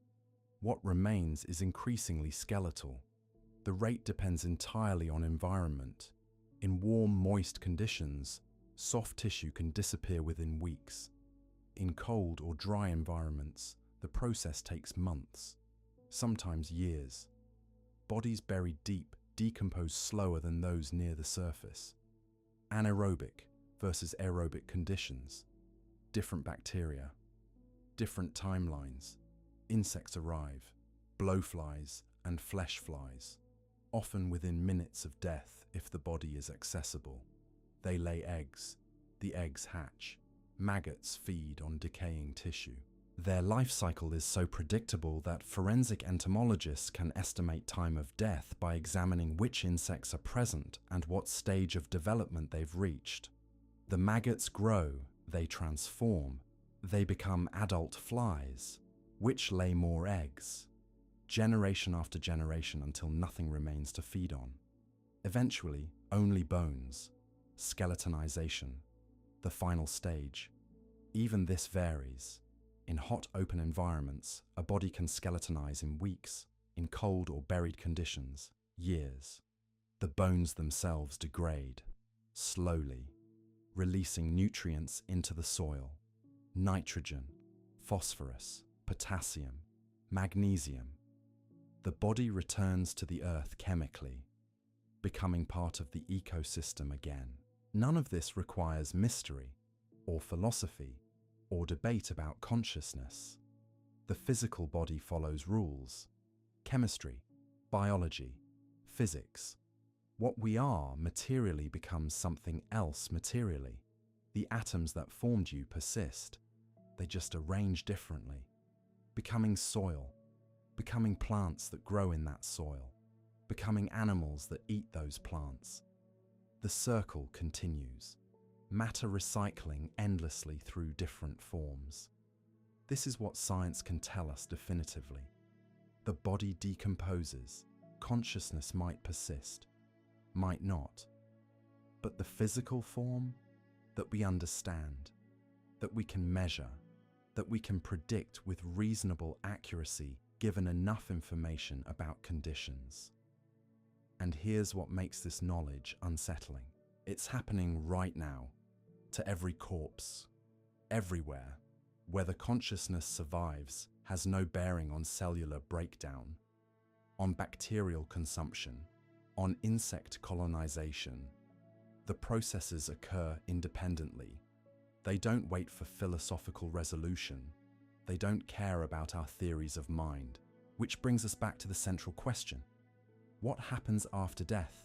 What remains is increasingly skeletal. The rate depends entirely on environment. In warm, moist conditions, soft tissue can disappear within weeks. In cold or dry environments, the process takes months, sometimes years. Bodies buried deep decompose slower than those near the surface. Anaerobic versus aerobic conditions. Different bacteria. Different timelines. Insects arrive, blowflies and flesh flies, often within minutes of death if the body is accessible. They lay eggs. The eggs hatch. Maggots feed on decaying tissue. Their life cycle is so predictable that forensic entomologists can estimate time of death by examining which insects are present and what stage of development they've reached. The maggots grow, They transform. They become adult flies, which lay more eggs, generation after generation until nothing remains to feed on. Eventually, only bones, skeletonization, the final stage. Even this varies. In hot, open environments, a body can skeletonize in weeks. In cold or buried conditions, years. The bones themselves degrade, slowly, releasing nutrients into the soil. Nitrogen, phosphorus, potassium, magnesium. The body returns to the earth chemically, becoming part of the ecosystem again. None of this requires mystery, or philosophy, or debate about consciousness. The physical body follows rules. Chemistry, biology, physics. What we are materially becomes something else materially. The atoms that formed you persist. They just arrange differently, becoming soil, becoming plants that grow in that soil, becoming animals that eat those plants. The circle continues, matter recycling endlessly through different forms. This is what science can tell us definitively. The body decomposes, consciousness might persist, might not. But the physical form that we understand, that we can measure, that we can predict with reasonable accuracy given enough information about conditions. And here's what makes this knowledge unsettling. It's happening right now, to every corpse, everywhere. Whether consciousness survives has no bearing on cellular breakdown, on bacterial consumption, on insect colonization. The processes occur independently. They don't wait for philosophical resolution. They don't care about our theories of mind. Which brings us back to the central question. What happens after death?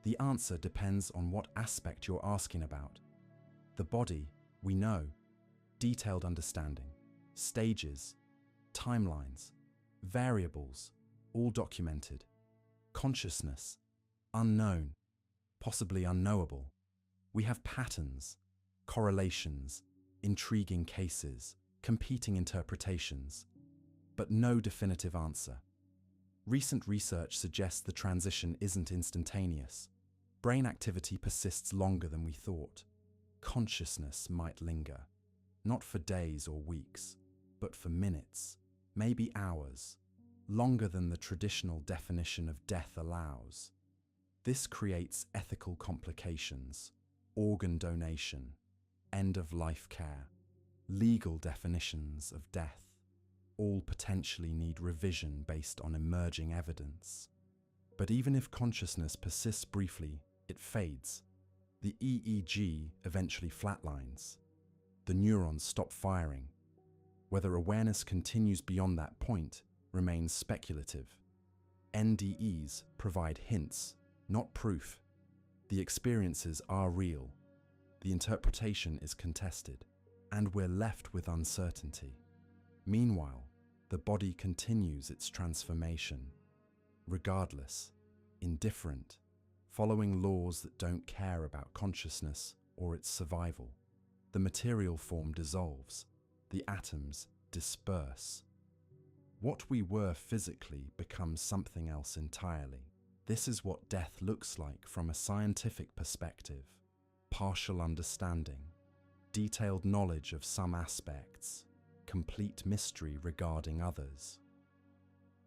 The answer depends on what aspect you're asking about. The body, we know. Detailed understanding, stages, timelines, variables, all documented. Consciousness, unknown, possibly unknowable. We have patterns, correlations, intriguing cases, competing interpretations, but no definitive answer. Recent research suggests the transition isn't instantaneous. Brain activity persists longer than we thought. Consciousness might linger. Not for days or weeks, but for minutes, maybe hours, longer than the traditional definition of death allows. This creates ethical complications, organ donation, end-of-life care, legal definitions of death. All potentially need revision based on emerging evidence. But even if consciousness persists briefly, it fades. The EEG eventually flatlines. The neurons stop firing. Whether awareness continues beyond that point remains speculative. NDEs provide hints, not proof. The experiences are real. The interpretation is contested, and we're left with uncertainty. Meanwhile, the body continues its transformation, regardless, indifferent, following laws that don't care about consciousness or its survival. The material form dissolves, the atoms disperse. What we were physically becomes something else entirely. This is what death looks like from a scientific perspective. Partial understanding, detailed knowledge of some aspects, complete mystery regarding others.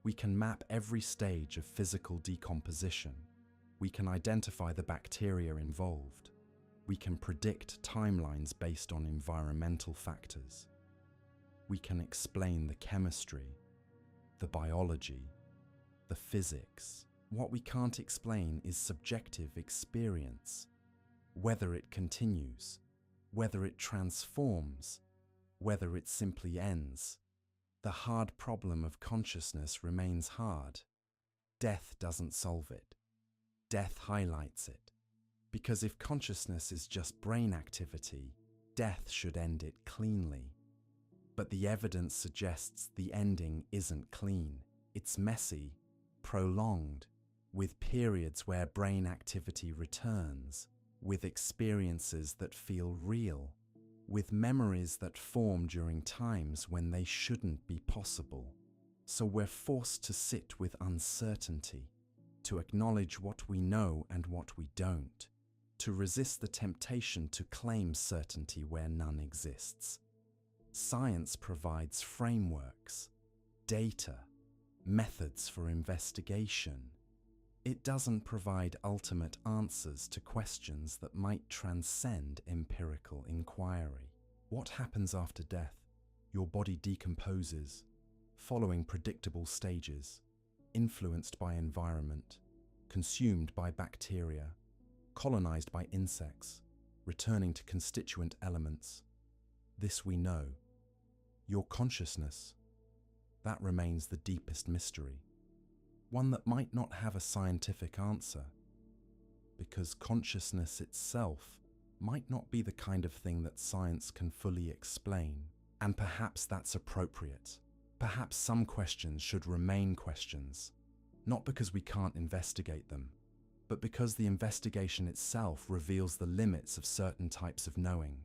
We can map every stage of physical decomposition. We can identify the bacteria involved. We can predict timelines based on environmental factors. We can explain the chemistry, the biology, the physics. What we can't explain is subjective experience. Whether it continues, whether it transforms, whether it simply ends. The hard problem of consciousness remains hard. Death doesn't solve it. Death highlights it. Because if consciousness is just brain activity, death should end it cleanly. But the evidence suggests the ending isn't clean. It's messy, prolonged, with periods where brain activity returns, with experiences that feel real. with memories that form during times when they shouldn't be possible. So we're forced to sit with uncertainty, to acknowledge what we know and what we don't, to resist the temptation to claim certainty where none exists. Science provides frameworks, data, methods for investigation. It doesn't provide ultimate answers to questions that might transcend empirical inquiry. What happens after death? Your body decomposes, following predictable stages, influenced by environment, consumed by bacteria, colonized by insects, returning to constituent elements. This we know. Your consciousness, that remains the deepest mystery, one that might not have a scientific answer, because consciousness itself might not be the kind of thing that science can fully explain, and perhaps that's appropriate. Perhaps some questions should remain questions, not because we can't investigate them, but because the investigation itself reveals the limits of certain types of knowing.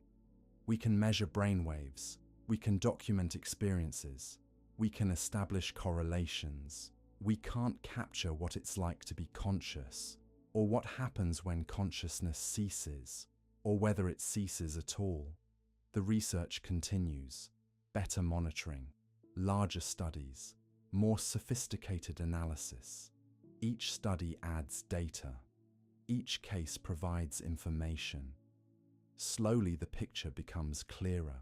We can measure brainwaves, we can document experiences, we can establish correlations. We can't capture what it's like to be conscious, or what happens when consciousness ceases, or whether it ceases at all. The research continues. Better monitoring, larger studies, more sophisticated analysis. Each study adds data. Each case provides information. Slowly the picture becomes clearer,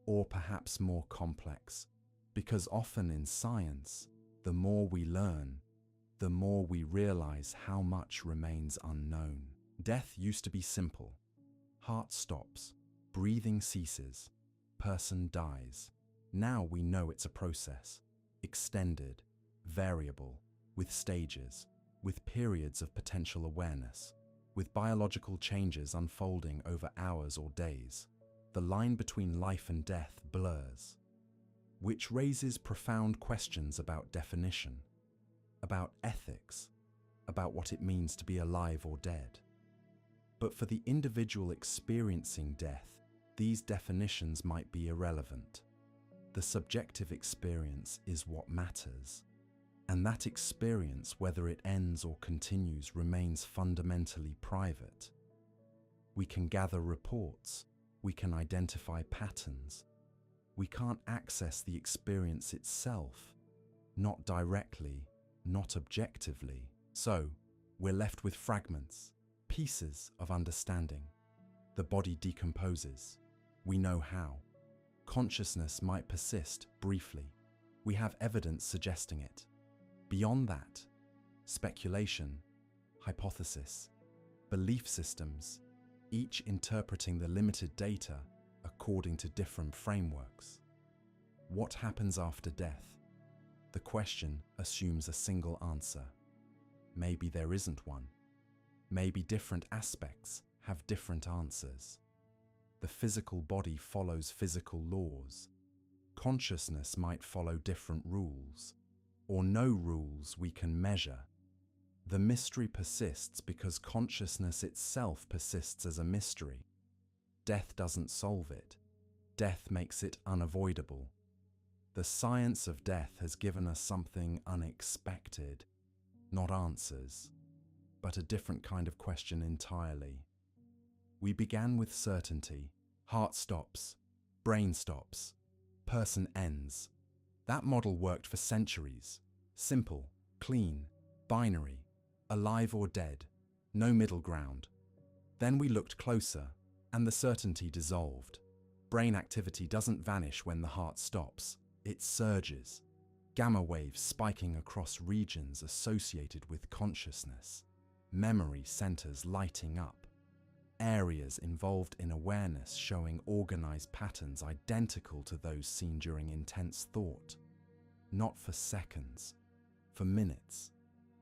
or perhaps more complex, because often in science, the more we learn, the more we realize how much remains unknown. Death used to be simple. Heart stops, breathing ceases, person dies. Now we know it's a process, extended, variable, with stages, with periods of potential awareness, with biological changes unfolding over hours or days. The line between life and death blurs, which raises profound questions about definition, about ethics, about what it means to be alive or dead. But for the individual experiencing death, these definitions might be irrelevant. The subjective experience is what matters, and that experience, whether it ends or continues, remains fundamentally private. We can gather reports, we can identify patterns. We can't access the experience itself, not directly, not objectively. So, we're left with fragments, pieces of understanding. The body decomposes. We know how. Consciousness might persist briefly. We have evidence suggesting it. Beyond that, speculation, hypothesis, belief systems, each interpreting the limited data according to different frameworks. What happens after death? The question assumes a single answer. Maybe there isn't one. Maybe different aspects have different answers. The physical body follows physical laws. Consciousness might follow different rules, or no rules we can measure. The mystery persists because consciousness itself persists as a mystery. Death doesn't solve it. Death makes it unavoidable. The science of death has given us something unexpected, not answers, but a different kind of question entirely. We began with certainty. Heart stops, brain stops, person ends. That model worked for centuries. Simple, clean, binary, alive or dead, no middle ground. Then we looked closer, and the certainty dissolved. Brain activity doesn't vanish when the heart stops. It surges, gamma waves spiking across regions associated with consciousness, memory centers lighting up, areas involved in awareness showing organized patterns identical to those seen during intense thought. Not for seconds, for minutes,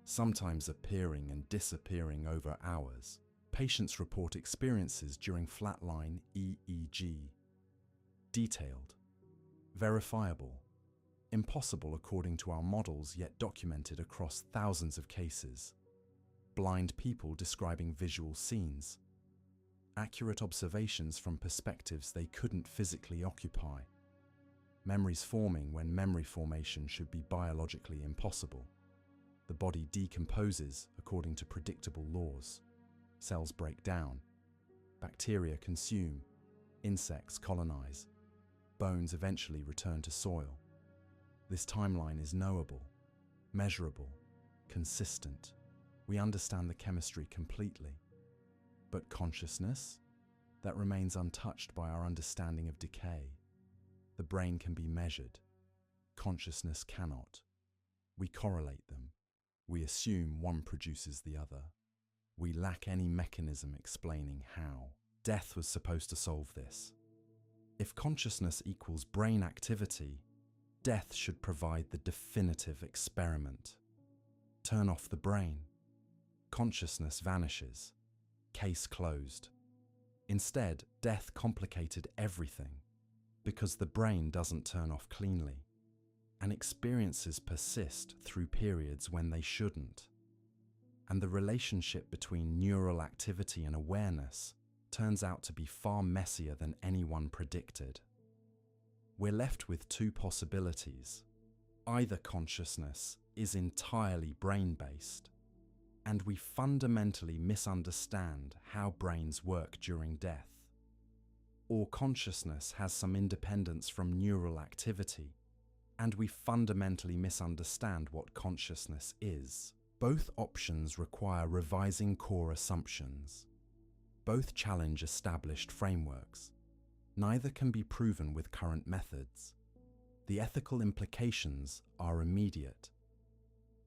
sometimes appearing and disappearing over hours. Patients report experiences during flatline EEG. Detailed, verifiable, impossible according to our models, yet documented across thousands of cases. Blind people describing visual scenes. accurate observations from perspectives they couldn't physically occupy. Memories forming when memory formation should be biologically impossible. The body decomposes according to predictable laws. Cells break down. Bacteria consume. Insects colonize. Bones eventually return to soil. This timeline is knowable, measurable, consistent. We understand the chemistry completely. But consciousness? That remains untouched by our understanding of decay. The brain can be measured. Consciousness cannot. We correlate them. We assume one produces the other. We lack any mechanism explaining how. Death was supposed to solve this. If consciousness equals brain activity, death should provide the definitive experiment. Turn off the brain. Consciousness vanishes. Case closed. Instead, death complicated everything because the brain doesn't turn off cleanly, and experiences persist through periods when they shouldn't. And the relationship between neural activity and awareness turns out to be far messier than anyone predicted. We're left with two possibilities. Either consciousness is entirely brain-based, and we fundamentally misunderstand how brains work during death, or consciousness has some independence from neural activity, and we fundamentally misunderstand what consciousness is. Both options require revising core assumptions. Both challenge established frameworks. Neither can be proven with current methods. The ethical implications are immediate.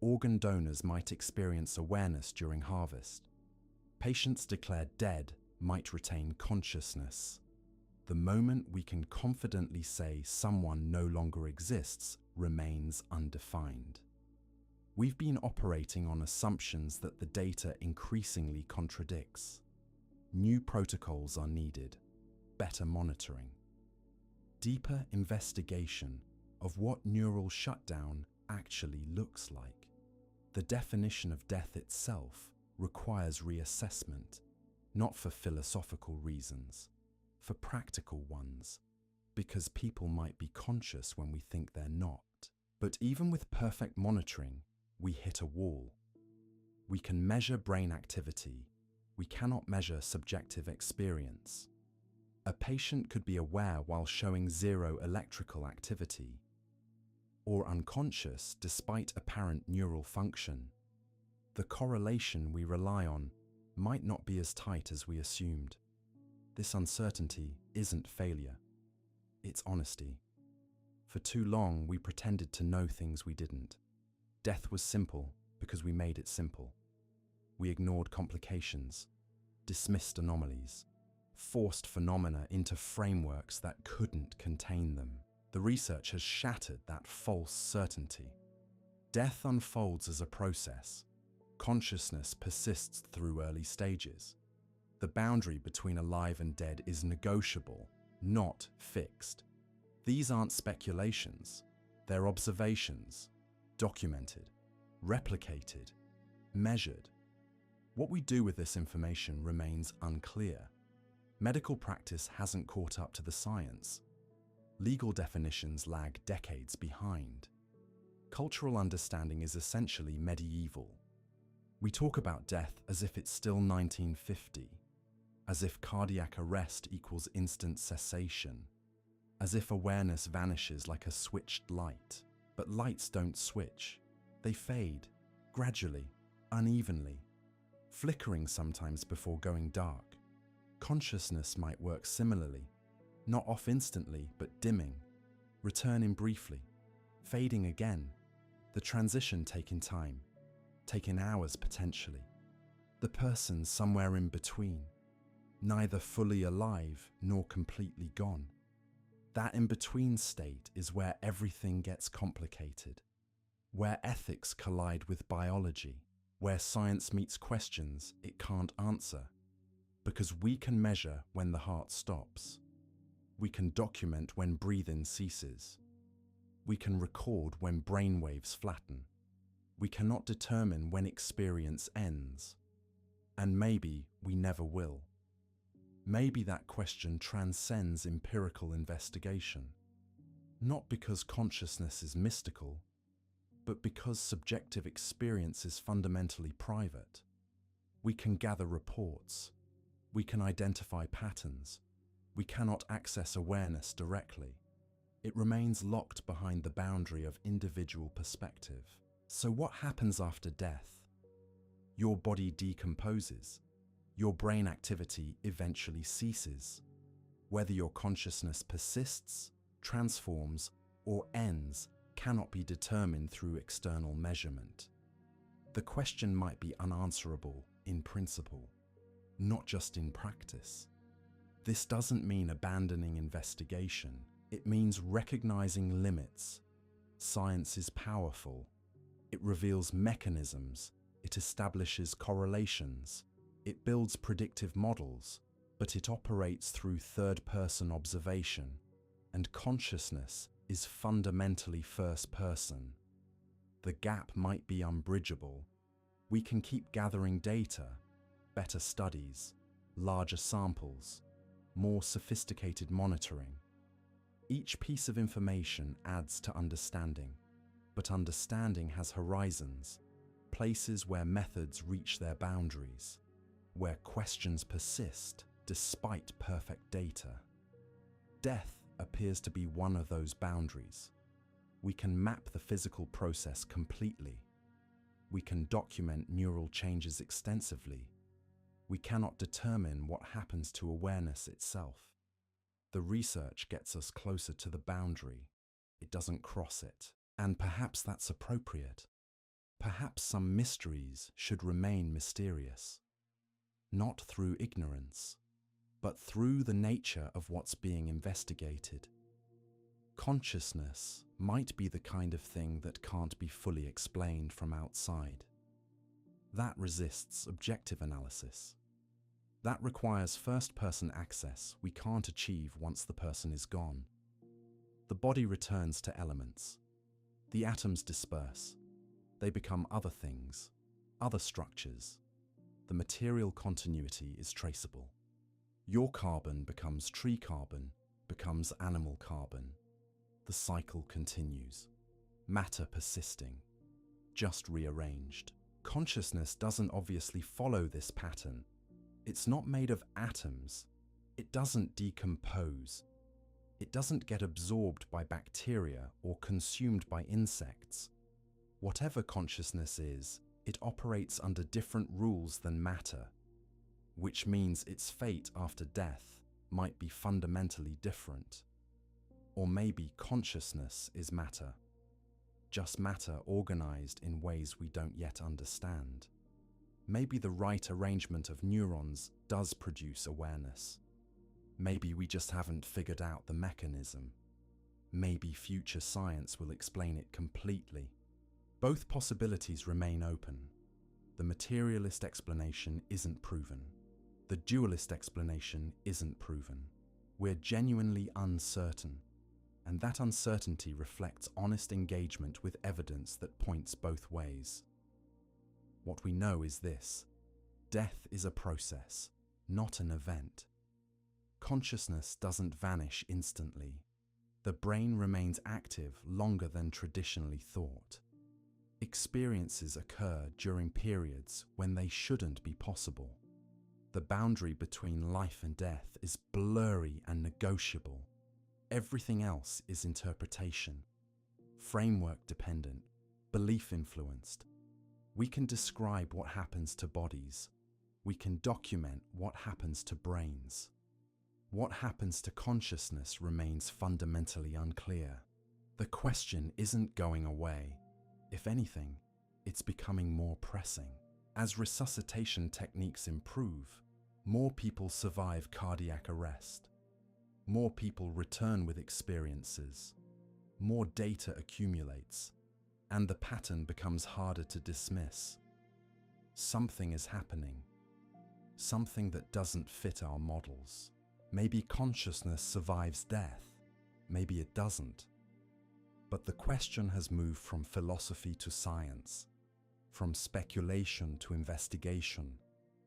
Organ donors might experience awareness during harvest. Patients declared dead might retain consciousness. The moment we can confidently say someone no longer exists remains undefined. We've been operating on assumptions that the data increasingly contradicts. New protocols are needed, better monitoring, deeper investigation of what neural shutdown actually looks like. The definition of death itself requires reassessment, not for philosophical reasons, for practical ones, because people might be conscious when we think they're not. But even with perfect monitoring, we hit a wall. We can measure brain activity. We cannot measure subjective experience. A patient could be aware while showing zero electrical activity, or unconscious despite apparent neural function. The correlation we rely on might not be as tight as we assumed. This uncertainty isn't failure. It's honesty. For too long, we pretended to know things we didn't. Death was simple because we made it simple. We ignored complications, dismissed anomalies, forced phenomena into frameworks that couldn't contain them. The research has shattered that false certainty. Death unfolds as a process. Consciousness persists through early stages. The boundary between alive and dead is negotiable, not fixed. These aren't speculations. They're observations, documented, replicated, measured. What we do with this information remains unclear. Medical practice hasn't caught up to the science. Legal definitions lag decades behind. Cultural understanding is essentially medieval. We talk about death as if it's still 1950, as if cardiac arrest equals instant cessation, as if awareness vanishes like a switched light. But lights don't switch. They fade, gradually, unevenly, flickering sometimes before going dark. Consciousness might work similarly, not off instantly, but dimming, returning briefly, fading again. The transition taking time, taking hours potentially. The person somewhere in between, neither fully alive nor completely gone. That in-between state is where everything gets complicated, where ethics collide with biology, where science meets questions it can't answer. Because we can measure when the heart stops. We can document when breathing ceases. We can record when brain waves flatten. We cannot determine when experience ends. And maybe we never will. Maybe that question transcends empirical investigation, not because consciousness is mystical, but because subjective experience is fundamentally private. We can gather reports, we can identify patterns, we cannot access awareness directly. It remains locked behind the boundary of individual perspective. So what happens after death? Your body decomposes. Your brain activity eventually ceases. Whether your consciousness persists, transforms, or ends cannot be determined through external measurement. The question might be unanswerable in principle, not just in practice. This doesn't mean abandoning investigation. It means recognizing limits. Science is powerful. It reveals mechanisms. It establishes correlations. It builds predictive models, but it operates through third-person observation, and consciousness is fundamentally first-person. The gap might be unbridgeable. We can keep gathering data, better studies, larger samples, more sophisticated monitoring. Each piece of information adds to understanding, but understanding has horizons, places where methods reach their boundaries, where questions persist despite perfect data. Death appears to be one of those boundaries. We can map the physical process completely. We can document neural changes extensively. We cannot determine what happens to awareness itself. The research gets us closer to the boundary. It doesn't cross it. And perhaps that's appropriate. Perhaps some mysteries should remain mysterious. Not through ignorance, but through the nature of what's being investigated. Consciousness might be the kind of thing that can't be fully explained from outside. That resists objective analysis. That requires first-person access we can't achieve once the person is gone. The body returns to elements. The atoms disperse. They become other things, other structures. The material continuity is traceable. Your carbon becomes tree carbon, becomes animal carbon. The cycle continues. Matter persisting, just rearranged. Consciousness doesn't obviously follow this pattern. It's not made of atoms. It doesn't decompose. It doesn't get absorbed by bacteria or consumed by insects. Whatever consciousness is, it operates under different rules than matter, which means its fate after death might be fundamentally different. Or maybe consciousness is matter, just matter organized in ways we don't yet understand. Maybe the right arrangement of neurons does produce awareness. Maybe we just haven't figured out the mechanism. Maybe future science will explain it completely. Both possibilities remain open. The materialist explanation isn't proven. The dualist explanation isn't proven. We're genuinely uncertain, and that uncertainty reflects honest engagement with evidence that points both ways. What we know is this: death is a process, not an event. Consciousness doesn't vanish instantly. The brain remains active longer than traditionally thought. Experiences occur during periods when they shouldn't be possible. The boundary between life and death is blurry and negotiable. Everything else is interpretation, framework dependent, belief influenced. We can describe what happens to bodies. We can document what happens to brains. What happens to consciousness remains fundamentally unclear. The question isn't going away. If anything, it's becoming more pressing. As resuscitation techniques improve, more people survive cardiac arrest. More people return with experiences. More data accumulates, and the pattern becomes harder to dismiss. Something is happening. Something that doesn't fit our models. Maybe consciousness survives death. Maybe it doesn't. But the question has moved from philosophy to science, from speculation to investigation,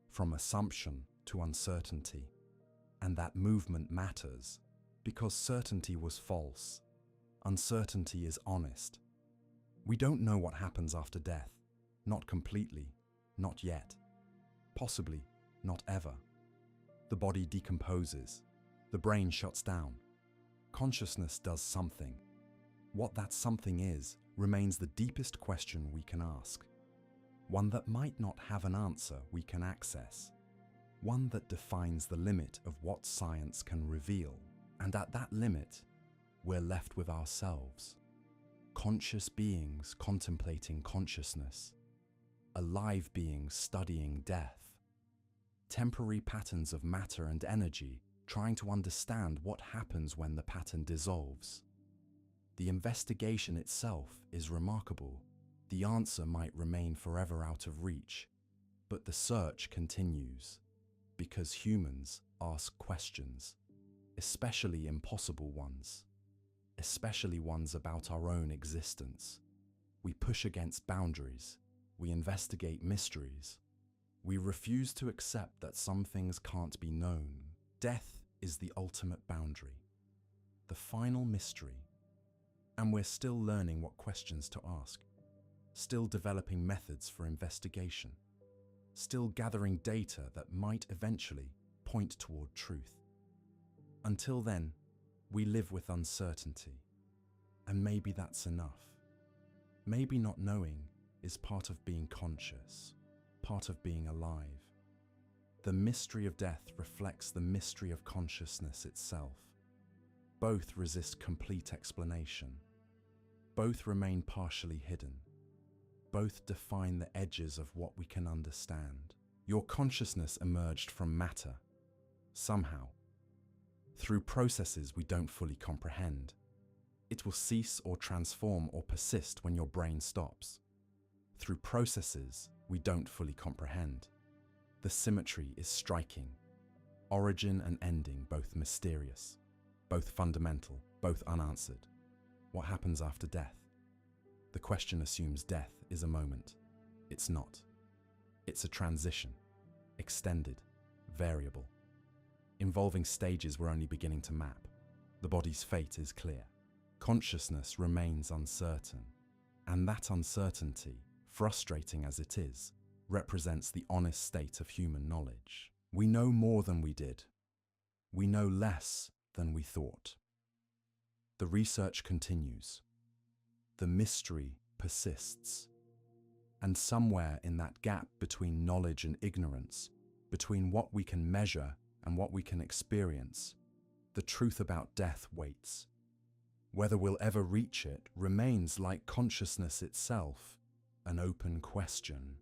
from assumption to uncertainty. And that movement matters because certainty was false. Uncertainty is honest. We don't know what happens after death. Not completely, not yet. Possibly, not ever. The body decomposes. The brain shuts down. Consciousness does something. What that something is remains the deepest question we can ask. One that might not have an answer we can access. One that defines the limit of what science can reveal. And at that limit, we're left with ourselves. Conscious beings contemplating consciousness. Alive beings studying death. Temporary patterns of matter and energy trying to understand what happens when the pattern dissolves. The investigation itself is remarkable. The answer might remain forever out of reach, but the search continues. Because humans ask questions, especially impossible ones, especially ones about our own existence. We push against boundaries, we investigate mysteries, we refuse to accept that some things can't be known. Death is the ultimate boundary, the final mystery, and we're still learning what questions to ask, still developing methods for investigation. Still gathering data that might eventually point toward truth. Until then, we live with uncertainty. And maybe that's enough. Maybe not knowing is part of being conscious, part of being alive. The mystery of death reflects the mystery of consciousness itself. Both resist complete explanation. Both remain partially hidden. Both define the edges of what we can understand. Your consciousness emerged from matter, somehow, through processes we don't fully comprehend. It will cease or transform or persist when your brain stops. Through processes we don't fully comprehend. The symmetry is striking. Origin and ending both mysterious, both fundamental, both unanswered. What happens after death? The question assumes death is a moment. It's not. It's a transition, extended, variable, involving stages we're only beginning to map. The body's fate is clear. Consciousness remains uncertain, and that uncertainty, frustrating as it is, represents the honest state of human knowledge. We know more than we did. We know less than we thought. The research continues. The mystery persists. And somewhere in that gap between knowledge and ignorance, between what we can measure and what we can experience, the truth about death waits. Whether we'll ever reach it remains, like consciousness itself, an open question.